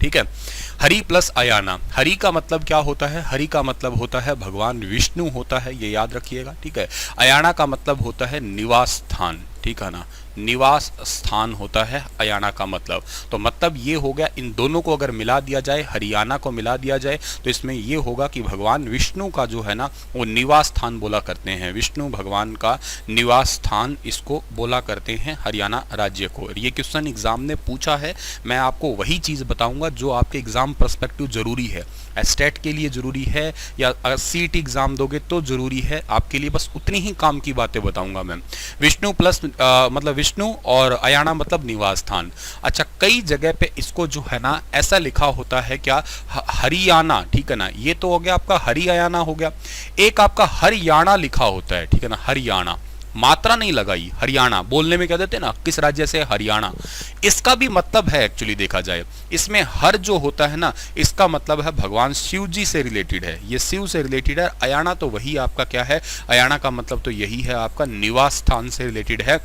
ठीक है। हरि प्लस अयाना, हरि का मतलब क्या होता है? हरि का मतलब होता है भगवान विष्णु होता है, ये याद रखिएगा, ठीक है। अयाना का मतलब होता है निवास स्थान, ठीक है ना, निवास स्थान होता है अयाना का मतलब। तो मतलब ये हो गया, इन दोनों को अगर मिला दिया जाए, हरियाणा को मिला दिया जाए, तो इसमें ये होगा कि भगवान विष्णु का जो है ना वो निवास स्थान बोला करते हैं, विष्णु भगवान का निवास स्थान इसको बोला करते हैं हरियाणा राज्य को। ये क्वेश्चन एग्जाम ने पूछा है, मैं आपको वही चीज़ बताऊंगा जो आपके एग्जाम पर्सपेक्टिव जरूरी है, स्टेट के लिए जरूरी है या सीट एग्जाम दोगे तो जरूरी है आपके लिए, बस उतनी ही काम की बातें बताऊंगा मैं। विष्णु प्लस मतलब विष्णु और अयाना मतलब निवास स्थान। अच्छा, कई जगह पे इसको जो है ना ऐसा लिखा होता है क्या, हरियाणा, ठीक है ना, ये तो हो गया आपका हरियाणा हो गया। एक आपका हरियाणा लिखा होता है, ठीक है ना, हरियाणा, मात्रा नहीं लगाई, हरियाणा बोलने में क्या देते हैं ना, किस राज्य से, हरियाणा। इसका भी मतलब है एक्चुअली देखा जाए, इसमें हर जो होता है ना इसका मतलब है भगवान शिव जी से रिलेटेड है, ये शिव से रिलेटेड है। अयाना तो वही आपका क्या है, अयाना का मतलब तो यही है आपका निवास स्थान से रिलेटेड है।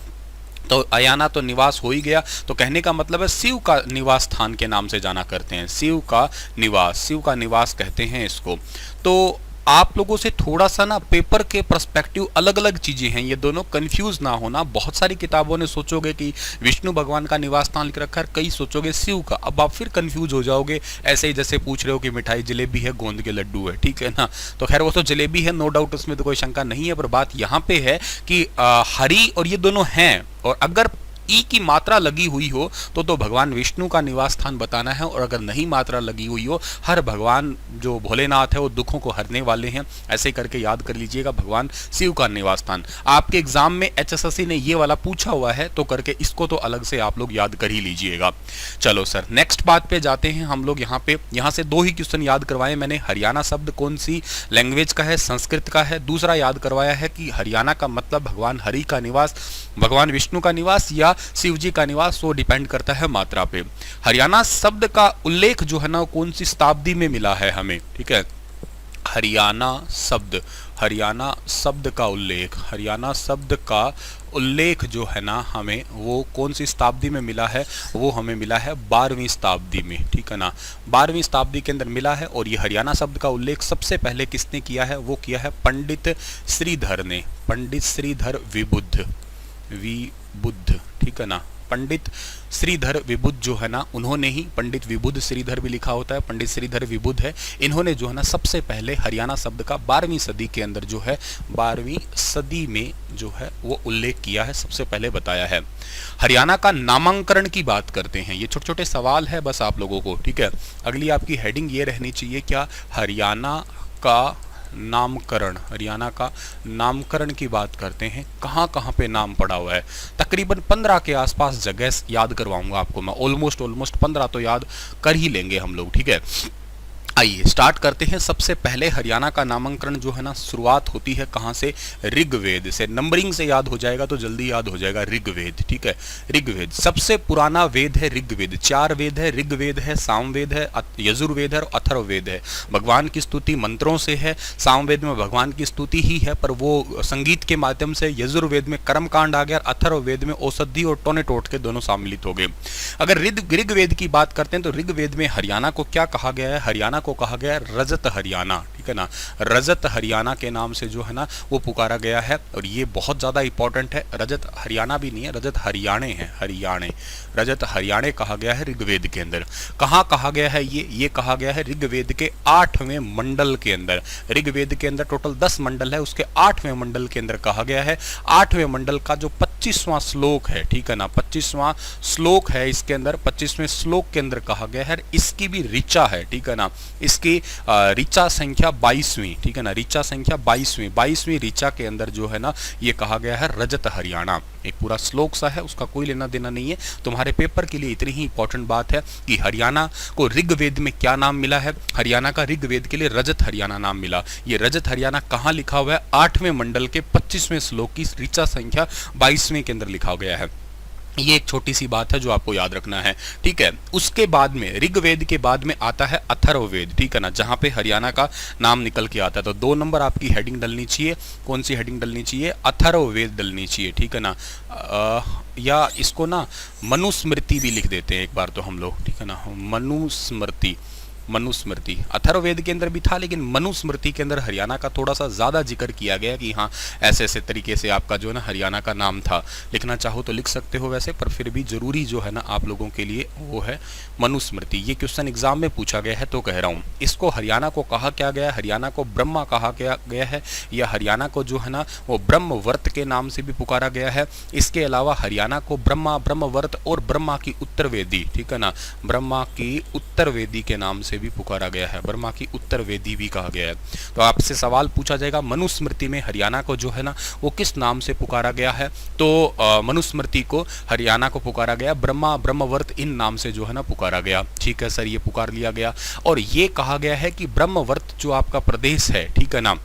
तो अयाना तो निवास हो ही गया, तो कहने का मतलब है शिव का निवास स्थान के नाम से जाना करते हैं, शिव का निवास कहते हैं इसको। तो आप लोगों से थोड़ा सा ना पेपर के पर्सपेक्टिव अलग अलग चीजें हैं, ये दोनों कंफ्यूज ना होना। बहुत सारी किताबों ने सोचोगे कि विष्णु भगवान का निवास स्थान लिख रखा है, कई सोचोगे शिव का, अब आप फिर कंफ्यूज हो जाओगे। ऐसे ही जैसे पूछ रहे हो कि मिठाई जलेबी है, गोंद के लड्डू है, ठीक है ना, तो खैर वो तो जलेबी है, नो डाउट, उसमें तो कोई शंका नहीं है, पर बात यहाँ पे है कि हरि और ये दोनों हैं, और अगर ई की मात्रा लगी हुई हो तो भगवान विष्णु का निवास स्थान बताना है, और अगर नहीं मात्रा लगी हुई हो, हर भगवान जो भोलेनाथ है वो दुखों को हरने वाले हैं, ऐसे करके याद कर लीजिएगा, भगवान शिव का निवास स्थान। आपके एग्जाम में एचएसएससी ने ये वाला पूछा हुआ है, तो करके इसको तो अलग से आप लोग याद कर ही लीजिएगा। चलो सर, नेक्स्ट बात पे जाते हैं हम लोग। यहाँ से दो ही क्वेश्चन याद करवाए मैंने। हरियाणा शब्द कौन सी लैंग्वेज का है, संस्कृत का है। दूसरा याद करवाया है कि हरियाणा का मतलब भगवान हरि का निवास, भगवान विष्णु का निवास या शिव जी का निवास, वो डिपेंड करता है मात्रा पे। हरियाणा शब्द का उल्लेख जो है ना कौन सी शताब्दी में मिला है हमें, ठीक है। हरियाणा शब्द का उल्लेख जो है ना हमें वो कौन सी शताब्दी में मिला है, वो हमें मिला है 12वीं शताब्दी में, ठीक है ना, 12वीं शताब्दी के अंदर मिला है। और ये हरियाणा शब्द का उल्लेख सबसे पहले किसने किया है, वो किया है पंडित श्रीधर ने, पंडित श्रीधर विबुध, ठीक है ना, पंडित श्रीधर विबुध जो है ना, उन्होंने ही, पंडित विबुध श्रीधर भी लिखा होता है, पंडित श्रीधर विबुध है, इन्होंने जो है ना सबसे पहले हरियाणा शब्द का 12वीं सदी के अंदर जो है, 12वीं सदी में जो है वो उल्लेख किया है, सबसे पहले बताया है। हरियाणा का नामांकरण की बात करते हैं, ये छोटे छोटे सवाल है बस आप लोगों को, ठीक है। अगली आपकी हेडिंग ये रहनी चाहिए क्या, हरियाणा का नामकरण, हरियाणा का नामकरण की बात करते हैं, कहाँ कहाँ पे नाम पड़ा हुआ है। तकरीबन 15 के आसपास जगह याद करवाऊंगा आपको मैं, ऑलमोस्ट 15 तो याद कर ही लेंगे हम लोग, ठीक है। आइए स्टार्ट करते हैं। सबसे पहले हरियाणा का नामांकन जो है ना शुरुआत होती है कहाँ से, ऋग्वेद से। नंबरिंग से याद हो जाएगा तो जल्दी याद हो जाएगा, ऋग्वेद, ठीक है। ऋग्वेद सबसे पुराना वेद है ऋग्वेद, 4 वेद है, ऋग्वेद है, सामवेद है, यजुर्वेद है और अथर्ववेद है। भगवान की स्तुति मंत्रों से है, सामवेद में भगवान की स्तुति ही है पर वो संगीत के माध्यम से, यजुर्वेद में कर्मकांड आ गया, अथर्ववेद में औषधि और टोने टोटके दोनों सम्मिलित हो गए। अगर ऋग्वेद की बात करते हैं तो ऋग्वेद में हरियाणा को क्या कहा गया है, हरियाणा को कहा गया है रजत हरियाणा, ठीक है ना, रजत हरियाणा के नाम से जो है ना वो पुकारा गया है। और ये बहुत ज्यादा इंपॉर्टेंट है, रजत हरियाणा भी नहीं है, रजत हरियाणे है, हरियाणे, रजत हरियाणे कहा गया है ऋग्वेद के अंदर। कहाँ कहा गया है ये कहा गया है ऋग्वेद के 8वें मंडल के अंदर। ऋग्वेद के अंदर टोटल 10 मंडल है, उसके 8वें मंडल के अंदर कहा गया है। 8वें मंडल का जो 25वां श्लोक है, ठीक है ना, 25वां श्लोक है इसके अंदर, 25वें श्लोक के अंदर कहा गया है। इसकी भी ऋचा है, ठीक है ना, इसकी ऋचा संख्या 22वीं, ठीक है ना, ऋचा संख्या 22वीं ऋचा के अंदर जो है ना ये कहा गया है रजत हरियाणा। एक पूरा श्लोक सा है, उसका कोई लेना देना नहीं है। तुम्हारे पेपर के लिए इतनी ही इंपॉर्टेंट बात है कि हरियाणा को ऋग्वेद में क्या नाम मिला है, हरियाणा का ऋग्वेद के लिए रजत हरियाणा नाम मिला। ये रजत हरियाणा कहाँ लिखा हुआ है, 8वें मंडल के 25वें श्लोक की ऋचा संख्या 22वें के अंदर लिखा गया है। ये एक छोटी सी बात है जो आपको याद रखना है, ठीक है। उसके बाद में ऋग्वेद के बाद में आता है अथर्ववेद, ठीक है ना, जहां पे हरियाणा का नाम निकल के आता है। तो 2 नंबर आपकी हेडिंग डलनी चाहिए। कौन सी हेडिंग डलनी चाहिए? अथर्ववेद डलनी चाहिए, ठीक है ना। या इसको ना मनुस्मृति भी लिख देते हैं एक बार तो हम लोग, ठीक है ना, मनुस्मृति। मनुस्मृति अथर्ववेद के अंदर भी था, लेकिन मनुस्मृति के अंदर हरियाणा का थोड़ा सा ज़्यादा जिक्र किया गया कि हाँ ऐसे ऐसे तरीके से आपका जो है ना हरियाणा का नाम था। लिखना चाहो तो लिख सकते हो वैसे, पर फिर भी ज़रूरी जो है ना आप लोगों के लिए वो है मनुस्मृति। ये क्वेश्चन एग्जाम में पूछा गया है तो कह रहा हूँ। इसको हरियाणा को कहा क्या गया है? हरियाणा को ब्रह्मा कहा गया है, या हरियाणा को जो है ना वो ब्रह्मवर्त के नाम से भी पुकारा गया है। इसके अलावा हरियाणा को ब्रह्मा, ब्रह्मवर्त और ब्रह्मा की उत्तरवेदी, ठीक है ना, ब्रह्मा की उत्तरवेदी के नाम से भी पुकारा गया है, ब्रह्मा की उत्तरवेदी भी कहा गया है। तो आपसे सवाल पूछा जाएगा मनुस्मृति में हरियाणा को जो है ना वो किस नाम से पुकारा गया है? तो मनुस्मृति को हरियाणा को पुकारा गया ब्रह्मा, ब्रह्मवर्त इन नाम से जो है ना पुकारा गया। ठीक है सर, ये पुकार लिया गया। और ये कहा गया है कि ब्रह्मवर्त जो आपका प्रदेश है, ठीक है ना,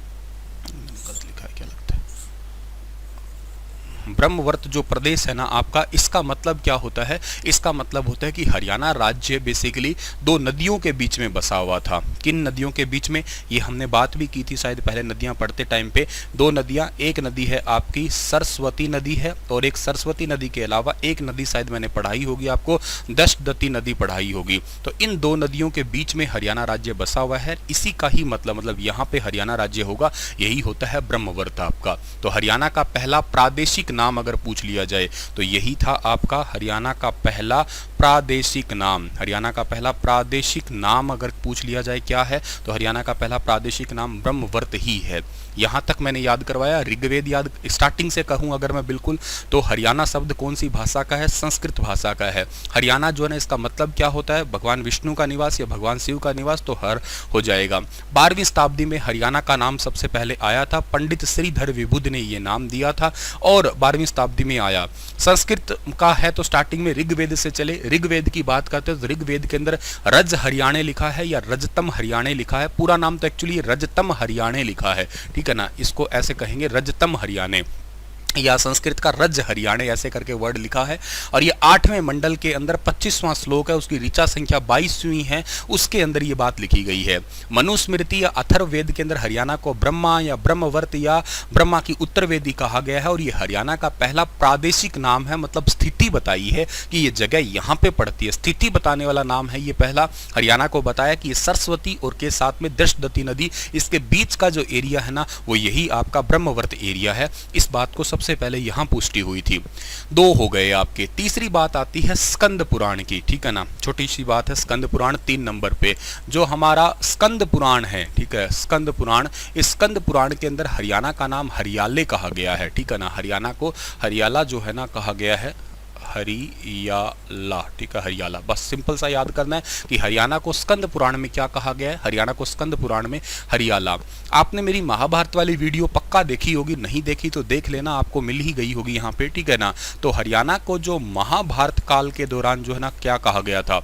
ब्रह्मवर्त जो प्रदेश है ना आपका, इसका मतलब क्या होता है? इसका मतलब होता है कि हरियाणा राज्य बेसिकली 2 नदियों के बीच में बसा हुआ था। किन नदियों के बीच में? ये हमने बात भी की थी शायद पहले नदियां पढ़ते टाइम पे। 2 नदियां, एक नदी है आपकी सरस्वती नदी है, और एक सरस्वती नदी के अलावा एक नदी शायद मैंने पढ़ाई होगी आपको, दशदती नदी पढ़ाई होगी। तो इन 2 नदियों के बीच में हरियाणा राज्य बसा हुआ है। इसी का ही मतलब यहाँ पे हरियाणा राज्य होगा, यही होता है ब्रह्मवर्त आपका। तो हरियाणा का पहला प्रादेशिक नाम अगर पूछ लिया जाए तो यही था आपका हरियाणा का पहला प्रादेशिक नाम। हरियाणा का पहला प्रादेशिक नाम अगर पूछ लिया जाए क्या है, तो हरियाणा का पहला प्रादेशिक नाम ब्रह्मवर्त ही है। यहां तक मैंने याद करवाया। ऋग्वेद याद स्टार्टिंग से कहूं अगर मैं बिल्कुल, तो हरियाणा शब्द कौन सी भाषा का है? संस्कृत भाषा का है। हरियाणा जो है ना इसका मतलब क्या होता है? भगवान विष्णु का निवास या भगवान शिव का निवास, तो हर हो जाएगा। 12वीं शताब्दी में हरियाणा का नाम सबसे पहले आया था, पंडित श्रीधर विबुध ने ये नाम दिया था, और 12वीं शताब्दी में आया। संस्कृत का है तो स्टार्टिंग में ऋग्वेद से चले। ऋग्वेद की बात करते हैं तो ऋग्वेद के अंदर रज हरियाणे लिखा है या रजतम हरियाणे लिखा है। पूरा नाम तो एक्चुअली रजतम हरियाणे लिखा है, ठीक है ना, इसको ऐसे कहेंगे रजतम हरियाणे, या संस्कृत का रज हरियाणे ऐसे करके वर्ड लिखा है। और ये 8वें मंडल के अंदर 25वां श्लोक है, उसकी ऋचा संख्या 22वीं है, उसके अंदर ये बात लिखी गई है। मनुस्मृति या अथर्ववेद के अंदर हरियाणा को ब्रह्मा या ब्रह्मवर्त या ब्रह्मा की उत्तरवेदी कहा गया है, और ये हरियाणा का पहला प्रादेशिक नाम है, मतलब स्थिति बताई है कि ये जगह यहाँ पे पड़ती है, स्थिति बताने वाला नाम है ये पहला। हरियाणा को बताया कि ये सरस्वती और के साथ में दशदती नदी, इसके बीच का जो एरिया है ना वो यही आपका ब्रह्मवर्त एरिया है। इस बात को सबसे पहले यहां पुष्टि हुई थी। 2 हो गए आपके। तीसरी बात आती है स्कंद पुराण की, ठीक है ना, छोटी सी बात है स्कंद पुराण 3 नंबर पे। जो हमारा स्कंद पुराण है, ठीक है, स्कंद पुराण, इस स्कंद पुराण के अंदर हरियाणा का नाम हरियाले कहा गया है, ठीक है ना, हरियाणा को हरियाला जो है ना कहा गया है, हरियाला, ठीक है, हरियाला। बस सिंपल सा याद करना है कि हरियाणा को स्कंद पुराण में क्या कहा गया है, हरियाणा को स्कंद पुराण में हरियाला। आपने मेरी महाभारत वाली वीडियो पक्का देखी होगी, नहीं देखी तो देख लेना, आपको मिल ही गई होगी यहाँ पे, ठीक है ना। तो हरियाणा को जो महाभारत काल के दौरान जो है ना क्या कहा गया था,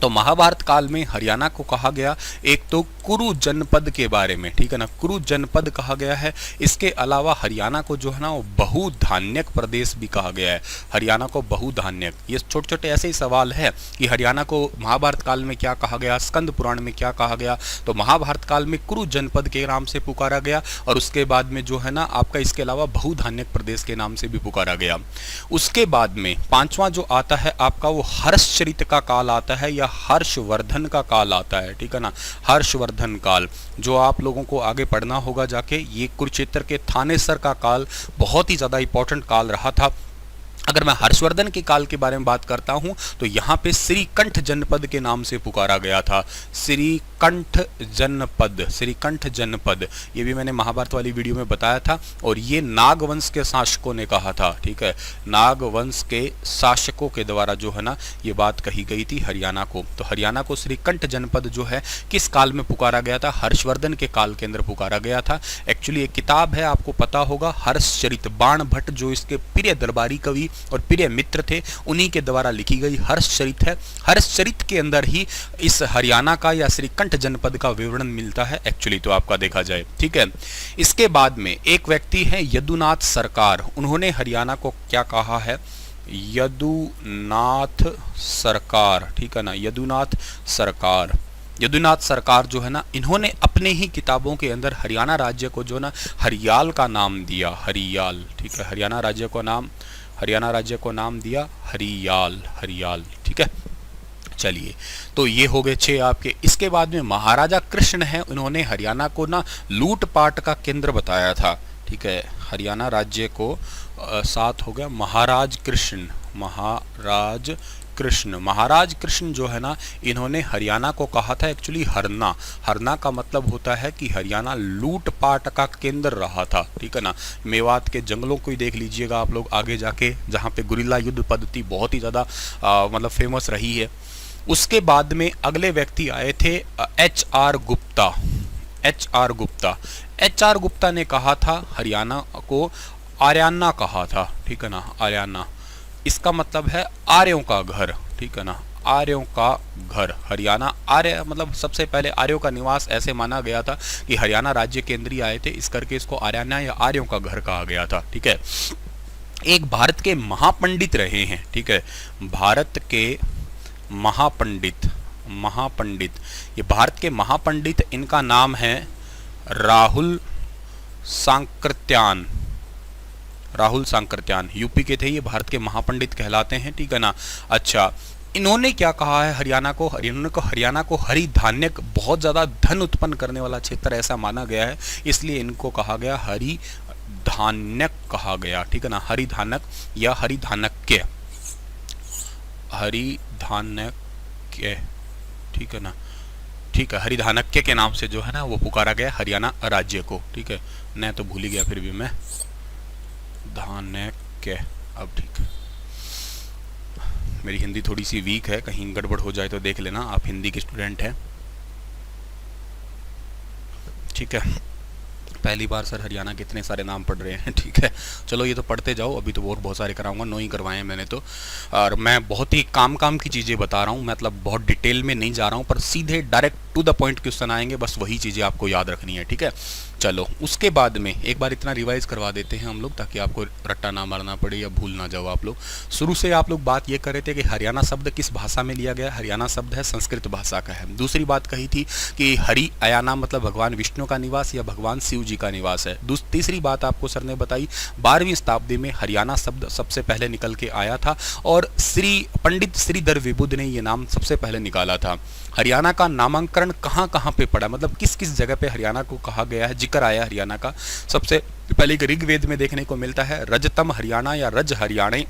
तो महाभारत काल में हरियाणा को कहा गया एक तो कुरु जनपद के बारे में, ठीक है ना, कुरु जनपद कहा गया है। इसके अलावा हरियाणा को जो है ना वो बहुधान्यक प्रदेश भी कहा गया है, हरियाणा को बहुधान्यक। ये छोटे छोटे ऐसे ही सवाल है कि हरियाणा को महाभारत काल में क्या कहा गया, स्कंद पुराण में क्या कहा गया। तो महाभारत काल में कुरु जनपद के नाम से पुकारा गया, और उसके बाद में जो है ना आपका इसके अलावा बहुधान्यक प्रदेश के नाम से भी पुकारा गया। उसके बाद में 5वां जो आता है आपका वो हर्षचरित का काल आता है या हर्षवर्धन का काल आता है, ठीक है ना, हर्षवर्धन काल, जो आप लोगों को आगे पढ़ना होगा जाके। ये कुरुक्षेत्र के थानेसर का काल बहुत ही ज्यादा इंपॉर्टेंट काल रहा था। अगर मैं हर्षवर्धन के काल के बारे में बात करता हूं तो यहाँ पे श्रीकंठ जनपद के नाम से पुकारा गया था, श्रीकंठ जनपद, श्रीकंठ जनपद। ये भी मैंने महाभारत वाली वीडियो में बताया था, और ये नागवंश के शासकों ने कहा था, ठीक है, नागवंश के शासकों के द्वारा जो है ना ये बात कही गई थी हरियाणा को। तो हरियाणा को श्रीकंठ जनपद जो है किस काल में पुकारा गया था, हर्षवर्धन के काल के अंदर पुकारा गया था। एक्चुअली एक किताब है, आपको पता होगा, हर्षचरित, बाण भट्ट जो इसके प्रिय दरबारी कवि और प्रिय मित्र थे, उन्हीं के द्वारा लिखी गई हर्षचरित है। हर्षचरित के अंदर ही इस हरियाणा का या श्रीकंठ जनपद का विवरण मिलता है एक्चुअली, तो आपका देखा जाए, ठीक है। इसके बाद में एक व्यक्ति है यदुनाथ सरकार, उन्होंने हरियाणा को क्या कहा है, यदुनाथ सरकार, ठीक है ना, यदुनाथ सरकार। यदुनाथ सरकार जो है ना, इन्होंने अपने ही किताबों के अंदर हरियाणा राज्य को जो ना हरियाल का नाम दिया, हरियाल, ठीक है, हरियाणा राज्य को नाम दिया हरियाल, हरियाल, ठीक है। चलिए, तो ये हो गए 6 आपके। इसके बाद में महाराजा कृष्ण है, उन्होंने हरियाणा को ना लूटपाट का केंद्र बताया था, ठीक है। हरियाणा राज्य को 7 हो गया। महाराज कृष्ण जो है ना, इन्होंने हरियाणा को कहा था एक्चुअली हरना का मतलब होता है कि हरियाणा लूटपाट का केंद्र रहा था, ठीक है ना। मेवात के जंगलों को ही देख लीजिएगा आप लोग आगे जाके, जहाँ पे गुरिल्ला युद्ध पद्धति बहुत ही ज़्यादा मतलब फेमस रही है। उसके बाद में अगले व्यक्ति आए थे एच.आर. गुप्ता ने कहा था हरियाणा को आर्याना कहा था, ठीक है ना, आर्याना। इसका मतलब है आर्यों का घर, ठीक है ना, आर्यों का घर। हरियाणा आर्य मतलब सबसे पहले आर्यों का निवास ऐसे माना गया था कि हरियाणा राज्य केंद्रीय आए थे, इस करके इसको आर्याना या आर्यों का घर कहा गया था, ठीक है। एक भारत के महापंडित रहे हैं, ठीक है, भारत के महापंडित, ये भारत के महापंडित, इनका नाम है राहुल सांकृत्यान, यूपी के थे, ये भारत के महापंडित कहलाते हैं, ठीक है ना। अच्छा, इन्होंने क्या कहा है हरियाणा को हरि धान्यक, बहुत ज्यादा धन उत्पन्न करने वाला क्षेत्र ऐसा माना गया है, इसलिए इनको कहा गया हरि धान्यक कहा गया, ठीक है ना, हरि धानक या हरि धानक्य, ठीक है ना, ठीक है, हरि धानक्य के नाम से जो है ना वो पुकारा गया हरियाणा राज्य को, ठीक है। मैं तो भूल ही गया फिर भी मैं, धानक्य, अब ठीक है। मेरी हिंदी थोड़ी सी वीक है, कहीं गड़बड़ हो जाए तो देख लेना, आप हिंदी के स्टूडेंट हैं, ठीक है। पहली बार सर हरियाणा के इतने सारे नाम पढ़ रहे हैं, ठीक है। चलो ये तो पढ़ते जाओ, अभी तो और बहुत सारे कराऊंगा, 9 ही करवाए हैं मैंने तो, और मैं बहुत ही काम की चीज़ें बता रहा हूँ, मतलब बहुत डिटेल में नहीं जा रहा हूँ, पर सीधे direct to the point question आएंगे, बस वही चीज़ें आपको याद रखनी है, ठीक है। चलो, उसके बाद में एक बार इतना रिवाइज करवा देते हैं हम लोग, ताकि आपको रट्टा ना मारना पड़े या भूल ना जाओ आप लोग। शुरू से आप लोग बात ये कर रहे थे कि हरियाणा शब्द किस भाषा में लिया गया, हरियाणा शब्द है संस्कृत भाषा का है। दूसरी बात कही थी कि हरि अयाना मतलब भगवान विष्णु का निवास या भगवान शिव जी का निवास है। तीसरी बात आपको सर ने बताई, 12वीं शताब्दी में हरियाणा शब्द सबसे पहले निकल के आया था, और पंडित श्रीधर विबुध ने ये नाम सबसे पहले निकाला था। हरियाणा का नामांकन कहाँ पे पड़ा, मतलब किस जगह पे हरियाणा को कहा गया है, जिक्र आया हरियाणा का, सबसे पहले ऋग्वेद में देखने को मिलता है, रजतम हरियाणा या रज हरियाणे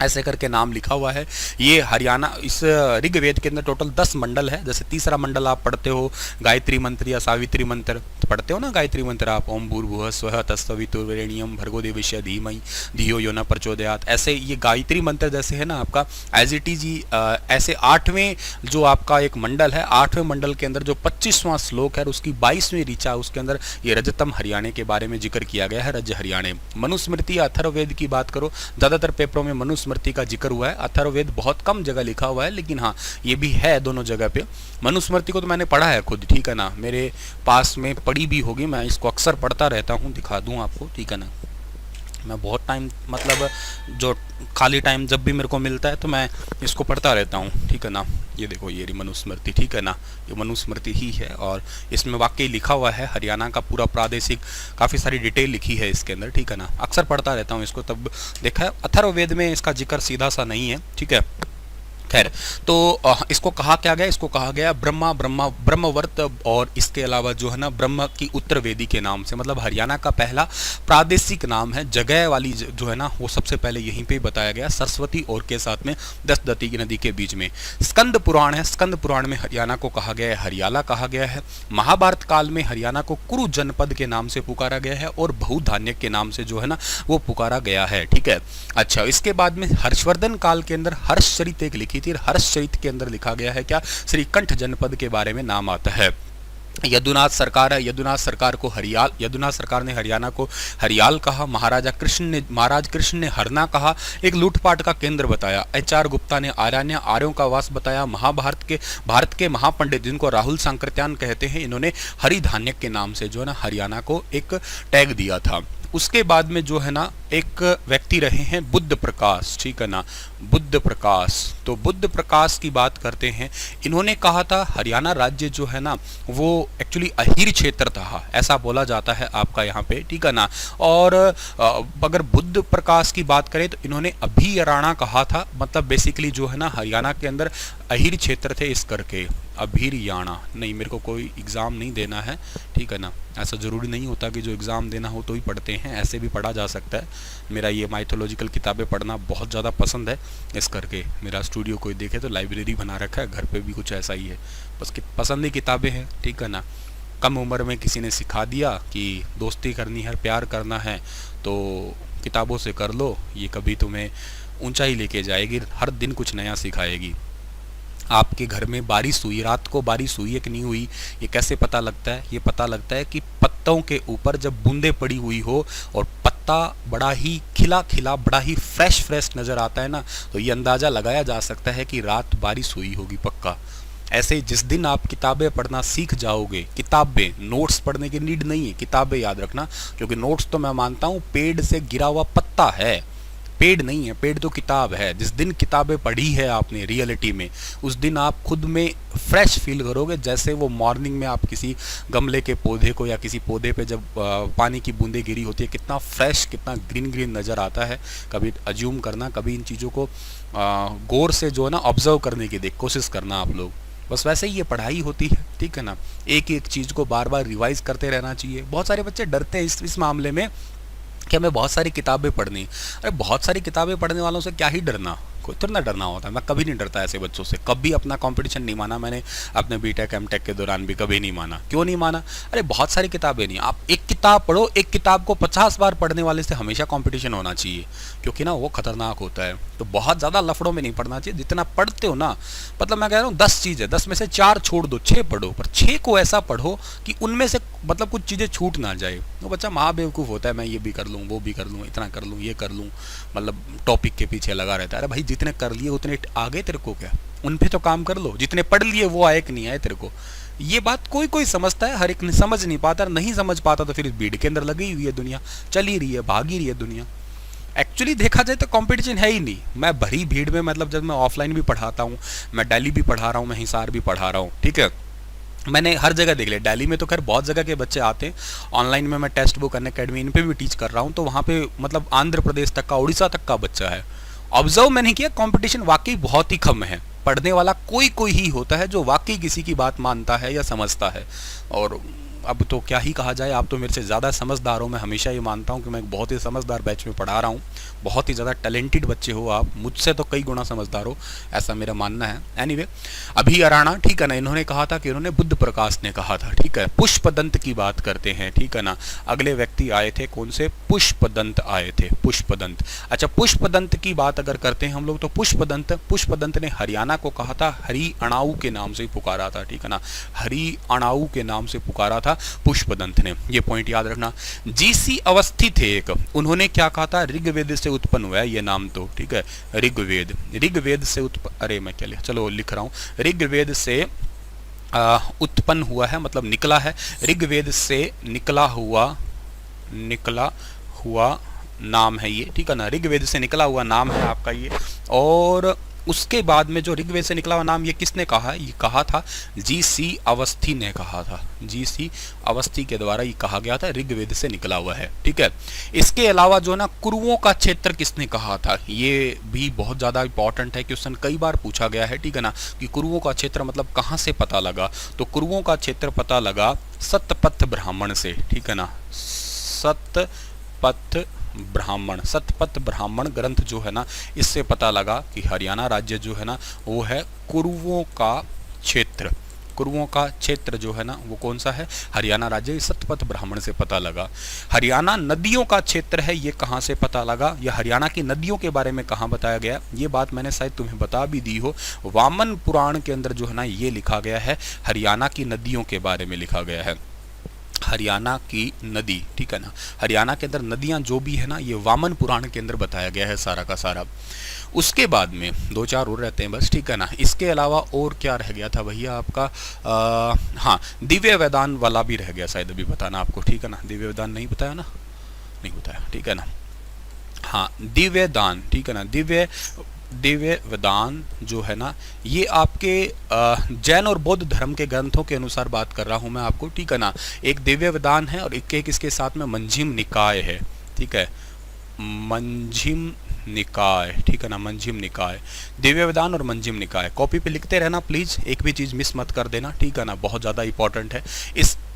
ऐसे करके नाम लिखा हुआ है। ये हरियाणा, इस ऋग्वेद के अंदर टोटल 10 मंडल है। जैसे तीसरा मंडल आप पढ़ते हो गायत्री मंत्र या सावित्री मंत्र, पढ़ते हो ना गायत्री मंत्र आप, ओम भूर्भुवः स्वः तत्सवितुर्वरेण्यम भर्गो देवस्य धीमहि धियो यो न प्रचोदयात्, ऐसे ये गायत्री मंत्र जैसे है ना आपका एज इट इज, ऐसे 8वें जो आपका एक मंडल है, 8वें मंडल के अंदर जो 25वां श्लोक है उसकी 22वीं ऋचा, उसके अंदर ये रजतम हरियाणे के बारे में जिक्र किया गया है, रज हरियाणे। मनुस्मृति अथर्ववेद की बात करो, ज़्यादातर पेपरों में मनुस्मृति का जिक्र हुआ है, अथर्ववेद बहुत कम जगह लिखा हुआ है, लेकिन हाँ ये भी है दोनों जगह पे। मनुस्मृति को तो मैंने पढ़ा है खुद, ठीक है ना, मेरे पास में पढ़ी भी होगी, मैं इसको अक्सर पढ़ता रहता हूँ, दिखा दूँ आपको, ठीक है ना। मैं बहुत टाइम, मतलब जो खाली टाइम जब भी मेरे को मिलता है तो मैं इसको पढ़ता रहता हूँ, ठीक है ना। ये देखो ये मनुस्मृति, ठीक है ना, ये मनुस्मृति ही है, और इसमें वाकई लिखा हुआ है हरियाणा का पूरा प्रादेशिक, काफ़ी सारी डिटेल लिखी है इसके अंदर, ठीक है ना। अक्सर पढ़ता रहता हूँ इसको, तब देखा है अथर्ववेद में इसका जिक्र सीधा सा नहीं है, ठीक है। खैर, तो इसको कहा क्या गया, इसको कहा गया ब्रह्मवर्त, और इसके अलावा जो है ना ब्रह्म की उत्तर वेदी के नाम से, मतलब हरियाणा का पहला प्रादेशिक नाम है, जगह वाली जो है ना वो सबसे पहले यहीं पे बताया गया, सरस्वती और के साथ में दसदती की नदी के बीच में। स्कंद पुराण है, स्कंद पुराण में हरियाणा को कहा गया है हरियाला कहा गया है। महाभारत काल में हरियाणा को कुरु जनपद के नाम से पुकारा गया है, और बहुधान्य के नाम से जो है ना वो पुकारा गया है, ठीक है। अच्छा, इसके बाद में हर्षवर्धन काल के अंदर हर्षचरित एक लिखी थी, हर्षचरित के अंदर लिखा गया है क्या, श्रीकंठ जनपद के बारे में नाम आता है। यदुनाथ सरकार है, यदुनाथ सरकार को हरियाल, यदुनाथ सरकार ने हरियाणा को हरियाल कहा। महाराज कृष्ण ने हरना कहा, एक लूटपाट का केंद्र बताया। एच.आर. गुप्ता ने आर्यान्य, आर्यों का वास बताया। भारत के महापंडित जिनको राहुल सांकृत्यान कहते हैं, इन्होंने हरि धान्य के नाम से जो है ना हरियाणा को एक टैग दिया था। उसके बाद में जो है ना एक व्यक्ति रहे हैं बुद्ध प्रकाश, ठीक है ना, बुद्ध प्रकाश। तो बुद्ध प्रकाश की बात करते हैं, इन्होंने कहा था हरियाणा राज्य जो है ना वो एक्चुअली अहीर क्षेत्र था, ऐसा बोला जाता है आपका यहाँ पे, ठीक है ना। और अगर बुद्ध प्रकाश की बात करें तो इन्होंने अभियाना कहा था, मतलब बेसिकली जो है ना हरियाणा के अंदर अहीर क्षेत्र थे इस करके, अभियाना। नहीं, मेरे को कोई एग्ज़ाम नहीं देना है, ठीक है ना, ऐसा ज़रूरी नहीं होता कि जो एग्ज़ाम देना हो तो ही पढ़ते हैं, ऐसे भी पढ़ा जा सकता है। मेरा ये माइथोलॉजिकल किताबें पढ़ना बहुत ज़्यादा पसंद है, इस करके मेरा स्टूडियो कोई देखे तो लाइब्रेरी बना रखा है, घर पे भी कुछ ऐसा ही है, बस पसंद ही किताबें हैं, ठीक है ना। कम उम्र में किसी ने सिखा दिया कि दोस्ती करनी है, प्यार करना है तो किताबों से कर लो, ये कभी तुम्हें ऊंचाई लेके जाएगी, हर दिन कुछ नया सिखाएगी। आपके घर में बारिश हुई, रात को बारिश हुई है कि नहीं हुई, ये कैसे पता लगता है? ये पता लगता है कि पत्तों के ऊपर जब बूंदें पड़ी हुई हो और पत्ता बड़ा ही खिला खिला, बड़ा ही फ्रेश नज़र आता है ना, तो ये अंदाज़ा लगाया जा सकता है कि रात बारिश हुई होगी पक्का। ऐसे जिस दिन आप किताबें पढ़ना सीख जाओगे, किताबें, नोट्स पढ़ने की नीड नहीं है, किताबें याद रखना, क्योंकि नोट्स तो मैं मानता हूँ पेड़ से गिरा हुआ पत्ता है, पेड़ नहीं है, पेड़ तो किताब है। जिस दिन किताबें पढ़ी है आपने रियलिटी में, उस दिन आप खुद में फ्रेश फील करोगे, जैसे वो मॉर्निंग में आप किसी गमले के पौधे को या किसी पौधे पे जब पानी की बूंदें गिरी होती है, कितना फ्रेश, कितना ग्रीन नज़र आता है। कभी अज्यूम करना, कभी इन चीज़ों को गौर से जो है ना ऑब्जर्व करने की कोशिश करना आप लोग। बस वैसे ही ये पढ़ाई होती है, ठीक है ना, एक एक चीज़ को बार बार रिवाइज करते रहना चाहिए। बहुत सारे बच्चे डरते हैं इस मामले में कि हमें बहुत सारी किताबें पढ़नी। अरे बहुत सारी किताबें पढ़ने वालों से क्या ही डरना, कोई तो ना डरना होता है। मैं कभी नहीं डरता ऐसे बच्चों से, कभी अपना कंपटीशन नहीं माना मैंने, अपने बीटेक एमटेक के दौरान भी कभी नहीं माना। क्यों नहीं माना? अरे बहुत सारी किताबें नहीं, आप एक किताब पढ़ो, एक किताब को 50 बार पढ़ने वाले से हमेशा कंपटीशन होना चाहिए, क्योंकि ना वो खतरनाक होता है। तो बहुत ज़्यादा लफड़ों में नहीं पढ़ना चाहिए, जितना पढ़ते हो ना, मतलब मैं कह रहा हूँ 10 चीज़ है, 10 में से 4 छोड़ दो, 6 पढ़ो, पर 6 को ऐसा पढ़ो कि उनमें से मतलब कुछ चीज़ें छूट ना जाए। वो बच्चा महाबेवकूफ़ होता है, मैं ये भी कर लूँ, वो भी कर लूँ, इतना कर लूँ, ये कर लूँ, मतलब टॉपिक के पीछे लगा रहता है। अरे भाई जितने कर लिए उतने आ गए तेरे को क्या? उन पे तो काम कर लो। जितने पढ़ लिए वो आए कि नहीं आए तेरे को? ये बात कोई कोई समझता है, हर एक समझ नहीं पाता, नहीं समझ पाता तो फिर इस भीड़ के अंदर लगी हुई है दुनिया, चल ही रही है, भाग ही रही है दुनिया। एक्चुअली देखा जाए तो कंपटीशन है ही नहीं। मैं भरी भीड़ में, मतलब जब मैं ऑफलाइन भी पढ़ाता हूँ, मैं दिल्ली भी पढ़ा रहा हूँ, मैं हिसार भी पढ़ा रहा हूँ, ठीक है, मैंने हर जगह देख लिया। दिल्ली में तो खैर बहुत जगह के बच्चे आते हैं, ऑनलाइन में मैं टेस्ट बुक अनअकैडमी इन पे भी टीच कर रहा हूँ, तो वहाँ पे मतलब आंध्र प्रदेश तक का, उड़ीसा तक का बच्चा है। ऑब्जर्व मैंने किया, कंपटीशन वाकई बहुत ही कम है। पढ़ने वाला कोई कोई ही होता है जो वाकई किसी की बात मानता है या समझता है। और अब तो क्या ही कहा जाए, आप तो मेरे से ज़्यादा समझदार हो। मैं हमेशा ये मानता हूँ कि मैं एक बहुत ही समझदार बैच में पढ़ा रहा हूँ, बहुत ही ज़्यादा टैलेंटेड बच्चे हो आप, मुझसे तो कई गुना समझदार हो, ऐसा मेरा मानना है। एनीवे, अभियाना, ठीक है ना, इन्होंने कहा था कि इन्होंने बुद्ध प्रकाश ने कहा था, ठीक है। पुष्पदंत की बात करते हैं, ठीक है ना, अगले व्यक्ति आए थे, कौन से? पुष्पदंत आए थे, पुष्पदंत। अच्छा, पुष्पदंत की बात अगर करते हैं हम लोग, तो पुष्पदंत ने हरियाणा को कहा था, हरि अणाऊ के नाम से पुकारा था, ठीक है ना, हरि अणाऊ के नाम से पुकारा था पुष्पदंत ने, ये पॉइंट याद रखना। जीसी अवस्थी थे एक, उन्होंने क्या कहा था? ऋग्वेद से उत्पन्न हुआ है ये नाम तो, ठीक है, ऋग्वेद से अरे मैं क्या लिखा, चलो लिख रहा हूँ, ऋग्वेद से उत्पन्न हुआ है, मतलब निकला है, ऋग्वेद से निकला हुआ नाम है ये, ठीक है ना, ऋग्वेद से निकला हुआ नाम है आपका ये। और उसके बाद में जो ऋग्वेद से निकला हुआ नाम ये किसने कहा? ये कहा था जीसी अवस्थी ने कहा था, जीसी अवस्थी के द्वारा ये कहा गया था, ऋग्वेद से निकला हुआ है, ठीक है। इसके अलावा जो ना कुरुओं का क्षेत्र किसने कहा था? ये भी बहुत ज़्यादा इंपॉर्टेंट है, क्वेश्चन कई बार पूछा गया है, ठीक है ना, कि कुरुओं का क्षेत्र मतलब कहाँ से पता लगा? तो कुरुओं का क्षेत्र पता लगा सतपथ ब्राह्मण से, ठीक है ना, सतपथ ब्राह्मण ग्रंथ जो है ना, इससे पता लगा कि हरियाणा राज्य जो है ना वो है कुरुओं का क्षेत्र। कुरुओं का क्षेत्र जो है ना वो कौन सा है? हरियाणा राज्य, सतपथ ब्राह्मण से पता लगा। हरियाणा नदियों का क्षेत्र है, ये कहाँ से पता लगा? या हरियाणा की नदियों के बारे में कहाँ बताया गया? ये बात मैंने शायद तुम्हें बता भी दी हो, वामन पुराण के अंदर जो है ना ये लिखा गया है, हरियाणा की नदियों के बारे में लिखा गया है, हरियाणा की नदी, ठीक है ना, हरियाणा के अंदर नदियां जो भी है ना ये वामन पुराण के अंदर बताया गया है सारा का सारा। उसके बाद में 2-4 और रहते हैं बस, ठीक है ना। इसके अलावा और क्या रह गया था भैया आपका? हाँ, दिव्य वेदान वाला भी रह गया शायद, अभी बताना आपको, ठीक है ना, दिव्य वेदान नहीं बताया ना, नहीं बताया, ठीक है ना। हाँ, दिव्य दान, ठीक है ना, दिव्य वेदान जो है ना, ये आपके जैन और बौद्ध धर्म के ग्रंथों के अनुसार बात कर रहा हूँ मैं आपको, ठीक है ना। एक दिव्य वेदान है और एक इसके साथ में मंजिम निकाय है, ठीक है, मंजिम निकाय, ठीक है ना, मंजिम निकाय, दिव्य वेदान और मंजिम निकाय। कॉपी पे लिखते रहना प्लीज, एक भी चीज मिस मत कर देना, ठीक है ना, बहुत ज्यादा इंपॉर्टेंट है।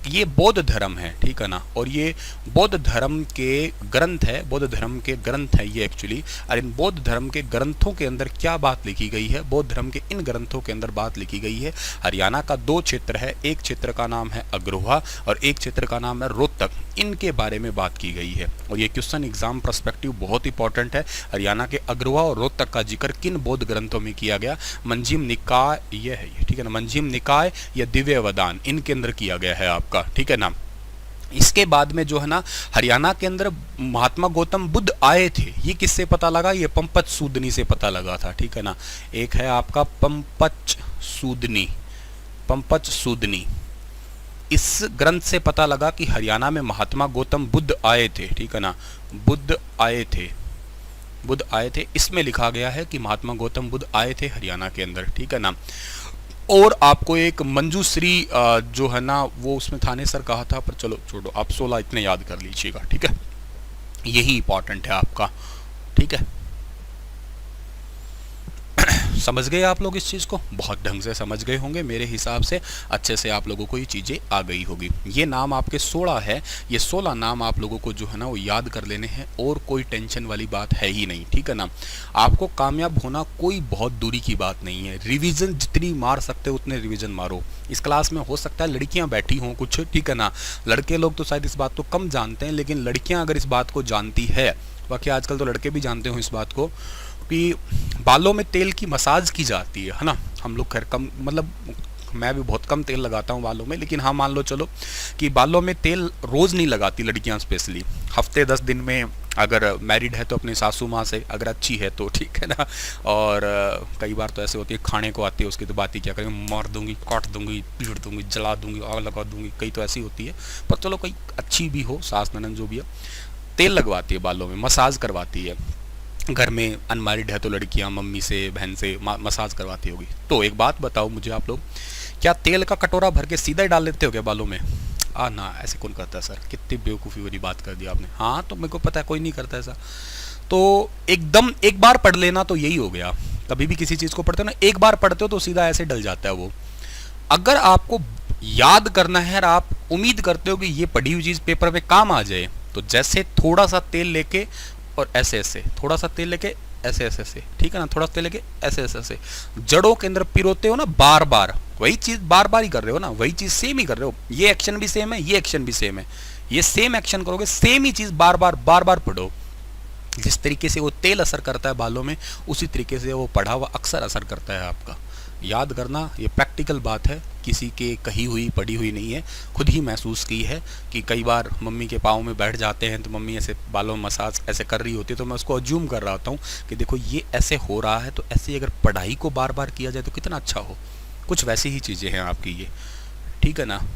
ये बौद्ध धर्म है, ठीक है ना, और ये बौद्ध धर्म के ग्रंथ है, बौद्ध धर्म के ग्रंथ है ये एक्चुअली। और इन बौद्ध धर्म के ग्रंथों के अंदर क्या बात लिखी गई है, बौद्ध धर्म के इन ग्रंथों के अंदर बात लिखी गई है। हरियाणा का 2 क्षेत्र है, एक क्षेत्र का नाम है अग्रोहा और एक क्षेत्र का नाम है रोहतक, इनके बारे में बात की गई है। और ये क्वेश्चन एग्जाम पर्सपेक्टिव बहुत इंपॉर्टेंट है। हरियाणा के अग्रोहा और रोहतक का जिक्र किन बौद्ध ग्रंथों में किया गया, मंजिम निकाय ये है, ठीक है ना, मंजिम निकाय या दिव्य वेदान, इनके अंदर किया गया है आपका, ठीक है ना। इसके बाद में जो है ना, हरियाणा के अंदर महात्मा गौतम बुद्ध आए थे, ये किससे पता लगा, ये पंपच सूदनी से पता लगा था, ठीक है ना। एक है आपका पंपच सूदनी, इस ग्रंथ से पता लगा कि हरियाणा में महात्मा गौतम बुद्ध आए थे, ठीक है ना, बुद्ध आए थे, इसमें लिखा गया है कि महात्मा गौतम बुद्ध आए थे हरियाणा के अंदर, ठीक है ना। और आपको एक मंजूश्री जो है ना, वो उसमें थानेसर कहा था, पर चलो छोड़ो, आप 16 इतने याद कर लीजिएगा, ठीक है, यही इंपॉर्टेंट है आपका, ठीक है। समझ गए आप लोग इस चीज़ को, बहुत ढंग से समझ गए होंगे मेरे हिसाब से, अच्छे से आप लोगों को ये चीज़ें आ गई होगी। ये नाम आपके 16 है, ये 16 नाम आप लोगों को जो है ना वो याद कर लेने हैं, और कोई टेंशन वाली बात है ही नहीं, ठीक है ना। आपको कामयाब होना कोई बहुत दूरी की बात नहीं है, रिविज़न जितनी मार सकते हो उतने रिविज़न मारो। इस क्लास में हो सकता है लड़कियाँ बैठी हों कुछ, ठीक है ना, लड़के लोग तो शायद इस बात को कम जानते हैं, लेकिन लड़कियाँ अगर इस बात को जानती है, बाकी आजकल तो लड़के भी जानते हो इस बात को, कि बालों में तेल की मसाज की जाती है ना। हम लोग खैर कम, मतलब मैं भी बहुत कम तेल लगाता हूँ बालों में, लेकिन हाँ मान लो चलो कि बालों में तेल रोज़ नहीं लगाती लड़कियाँ, स्पेशली हफ्ते 10 दिन में, अगर मैरिड है तो अपनी सासू माँ से, अगर अच्छी है तो, ठीक है ना। और कई बार तो ऐसे होती है खाने को आती है, उसकी तो बात ही क्या करेंगे, मार दूंगी, काट दूंगी, पीट दूंगी, जला दूंगी, आग लगा दूंगी, कई तो ऐसी होती है। पर चलो कोई अच्छी भी हो, सास ननद जो भी है, तेल लगवाती है बालों में, मसाज करवाती है। घर में अनमैरिड है तो लड़कियां मम्मी से, बहन से मसाज करवाती होगी। तो एक बात बताओ मुझे आप लोग, क्या तेल का कटोरा भर के सीधा ही डाल लेते हो क्या बालों में? ना, ऐसे कौन करता है सर, कितनी बेवकूफ़ी वाली बात कर दी आपने। हाँ तो मेरे को पता है कोई नहीं करता ऐसा, तो एकदम एक बार पढ़ लेना तो यही हो गया। कभी भी किसी चीज़ को पढ़ते हो ना, एक बार पढ़ते हो तो सीधा ऐसे डल जाता है वो। अगर आपको याद करना है और आप उम्मीद करते हो कि ये पढ़ी हुई चीज़ पेपर में काम आ जाए, तो जैसे थोड़ा सा तेल लेके और ऐसे ऐसे, थोड़ा सा तेल लेके ऐसे ऐसे ऐसे, ठीक है ना, थोड़ा तेल लेके ऐसे ऐसे ऐसे जड़ों के अंदर पिरोते हो ना, बार बार वही चीज़ बार बार ही कर रहे हो ना, वही चीज़ सेम ही कर रहे हो। ये एक्शन भी सेम है, ये एक्शन भी सेम है, ये सेम एक्शन करोगे, सेम ही चीज़ बार बार पढ़ो। जिस तरीके से वो तेल असर करता है बालों में, उसी तरीके से वो पढ़ा हुआ अक्सर असर करता है आपका। याद करना, ये प्रैक्टिकल बात है, किसी के कही हुई पढ़ी हुई नहीं है, खुद ही महसूस की है कि कई बार मम्मी के पाँव में बैठ जाते हैं तो मम्मी ऐसे बालों में मसाज ऐसे कर रही होती है, तो मैं उसको अज्यूम कर रहा होता हूँ कि देखो ये ऐसे हो रहा है, तो ऐसे अगर पढ़ाई को बार बार किया जाए तो कितना अच्छा हो। कुछ वैसी ही चीज़ें हैं आपकी ये, ठीक है ना।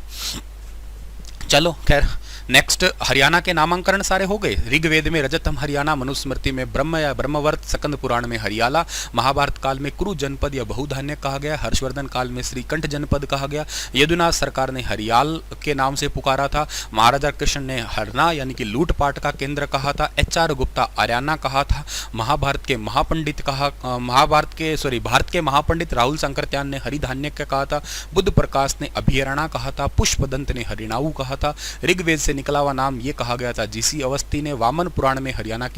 चलो खैर, नेक्स्ट हरियाणा के नामांकन सारे हो गए। ऋग्वेद में रजतम हरियाणा, मनुस्मृति में ब्रह्म या ब्रह्मवर्त, सकंद पुराण में हरियाला, महाभारत काल में कुरु जनपद या बहुधान्य कहा गया, हर्षवर्धन काल में श्रीकंठ जनपद कहा गया, यदुनाथ सरकार ने हरियाल के नाम से पुकारा था, महाराजा कृष्ण ने हरना यानी कि लूटपाट का केंद्र कहा था, HR गुप्ता आर्याना कहा था, भारत के महापंडित राहुल संकृत्यान ने हरिधान्य कहा था, बुद्ध प्रकाश ने अभिहरणा कहा था, पुष्पदंत ने हरिणाऊ कहा था, ऋग्वेद से निकला हुआ नाम ये कहा गया था। जीसी अवस्थी ने वामन पुराण में हरियाणा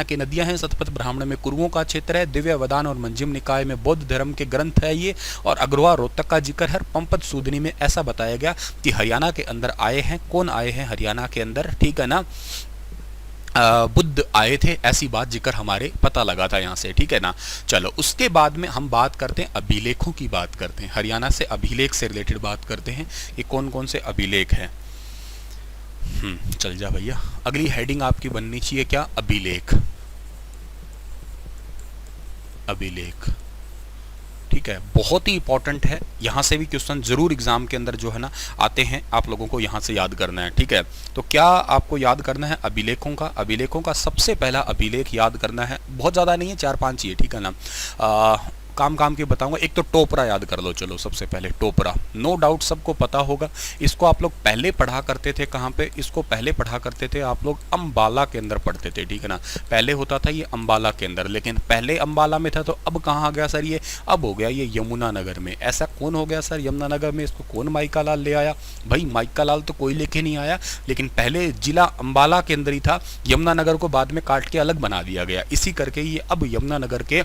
की नदियां हैं, शतपथ ब्राह्मण में कुरुओं का क्षेत्र है, दिव्य वेदान और मंजिम निकाय में बौद्ध धर्म के ग्रंथ है ये, और अग्रवा रोहतक का जिक्र है। पंपत सूदनी में ऐसा बताया गया कि हरियाणा के अंदर आए हैं, कौन आए हैं हरियाणा के अंदर, ठीक है ना, बुद्ध आए थे, ऐसी बात जिक्र हमारे पता लगा था यहाँ से, ठीक है ना। चलो उसके बाद में हम बात करते हैं अभिलेखों की, बात करते हैं हरियाणा से अभिलेख से रिलेटेड बात करते हैं कि कौन कौन से अभिलेख हैं। चल जा भैया, अगली हेडिंग आपकी बननी चाहिए क्या, अभिलेख, अभिलेख, ठीक है, बहुत ही इंपॉर्टेंट है, यहाँ से भी क्वेश्चन जरूर एग्जाम के अंदर जो है ना आते हैं, आप लोगों को यहाँ से याद करना है। ठीक है, तो क्या आपको याद करना है? अभिलेखों का सबसे पहला अभिलेख याद करना है, बहुत ज़्यादा नहीं है, 4-5 ही है, ठीक है ना। काम के बताऊंगा। एक तो टोपरा याद कर लो, चलो सबसे पहले टोपरा, नो डाउट सबको पता होगा। इसको आप लोग पहले पढ़ा करते थे कहाँ पे? इसको पहले पढ़ा करते थे आप लोग अम्बाला के अंदर पढ़ते थे, ठीक है ना। पहले होता था ये अम्बाला के अंदर, लेकिन पहले अम्बाला में था तो अब कहाँ आ गया सर ये? अब हो गया ये यमुना नगर में। ऐसा कौन हो गया सर यमुना नगर में? इसको कौन माइका लाल ले आया? भाई माइका लाल तो कोई लेके नहीं आया, लेकिन पहले जिला अम्बाला के अंदर ही था, यमुना नगर को बाद में काट के अलग बना दिया गया, इसी करके ये अब यमुना नगर के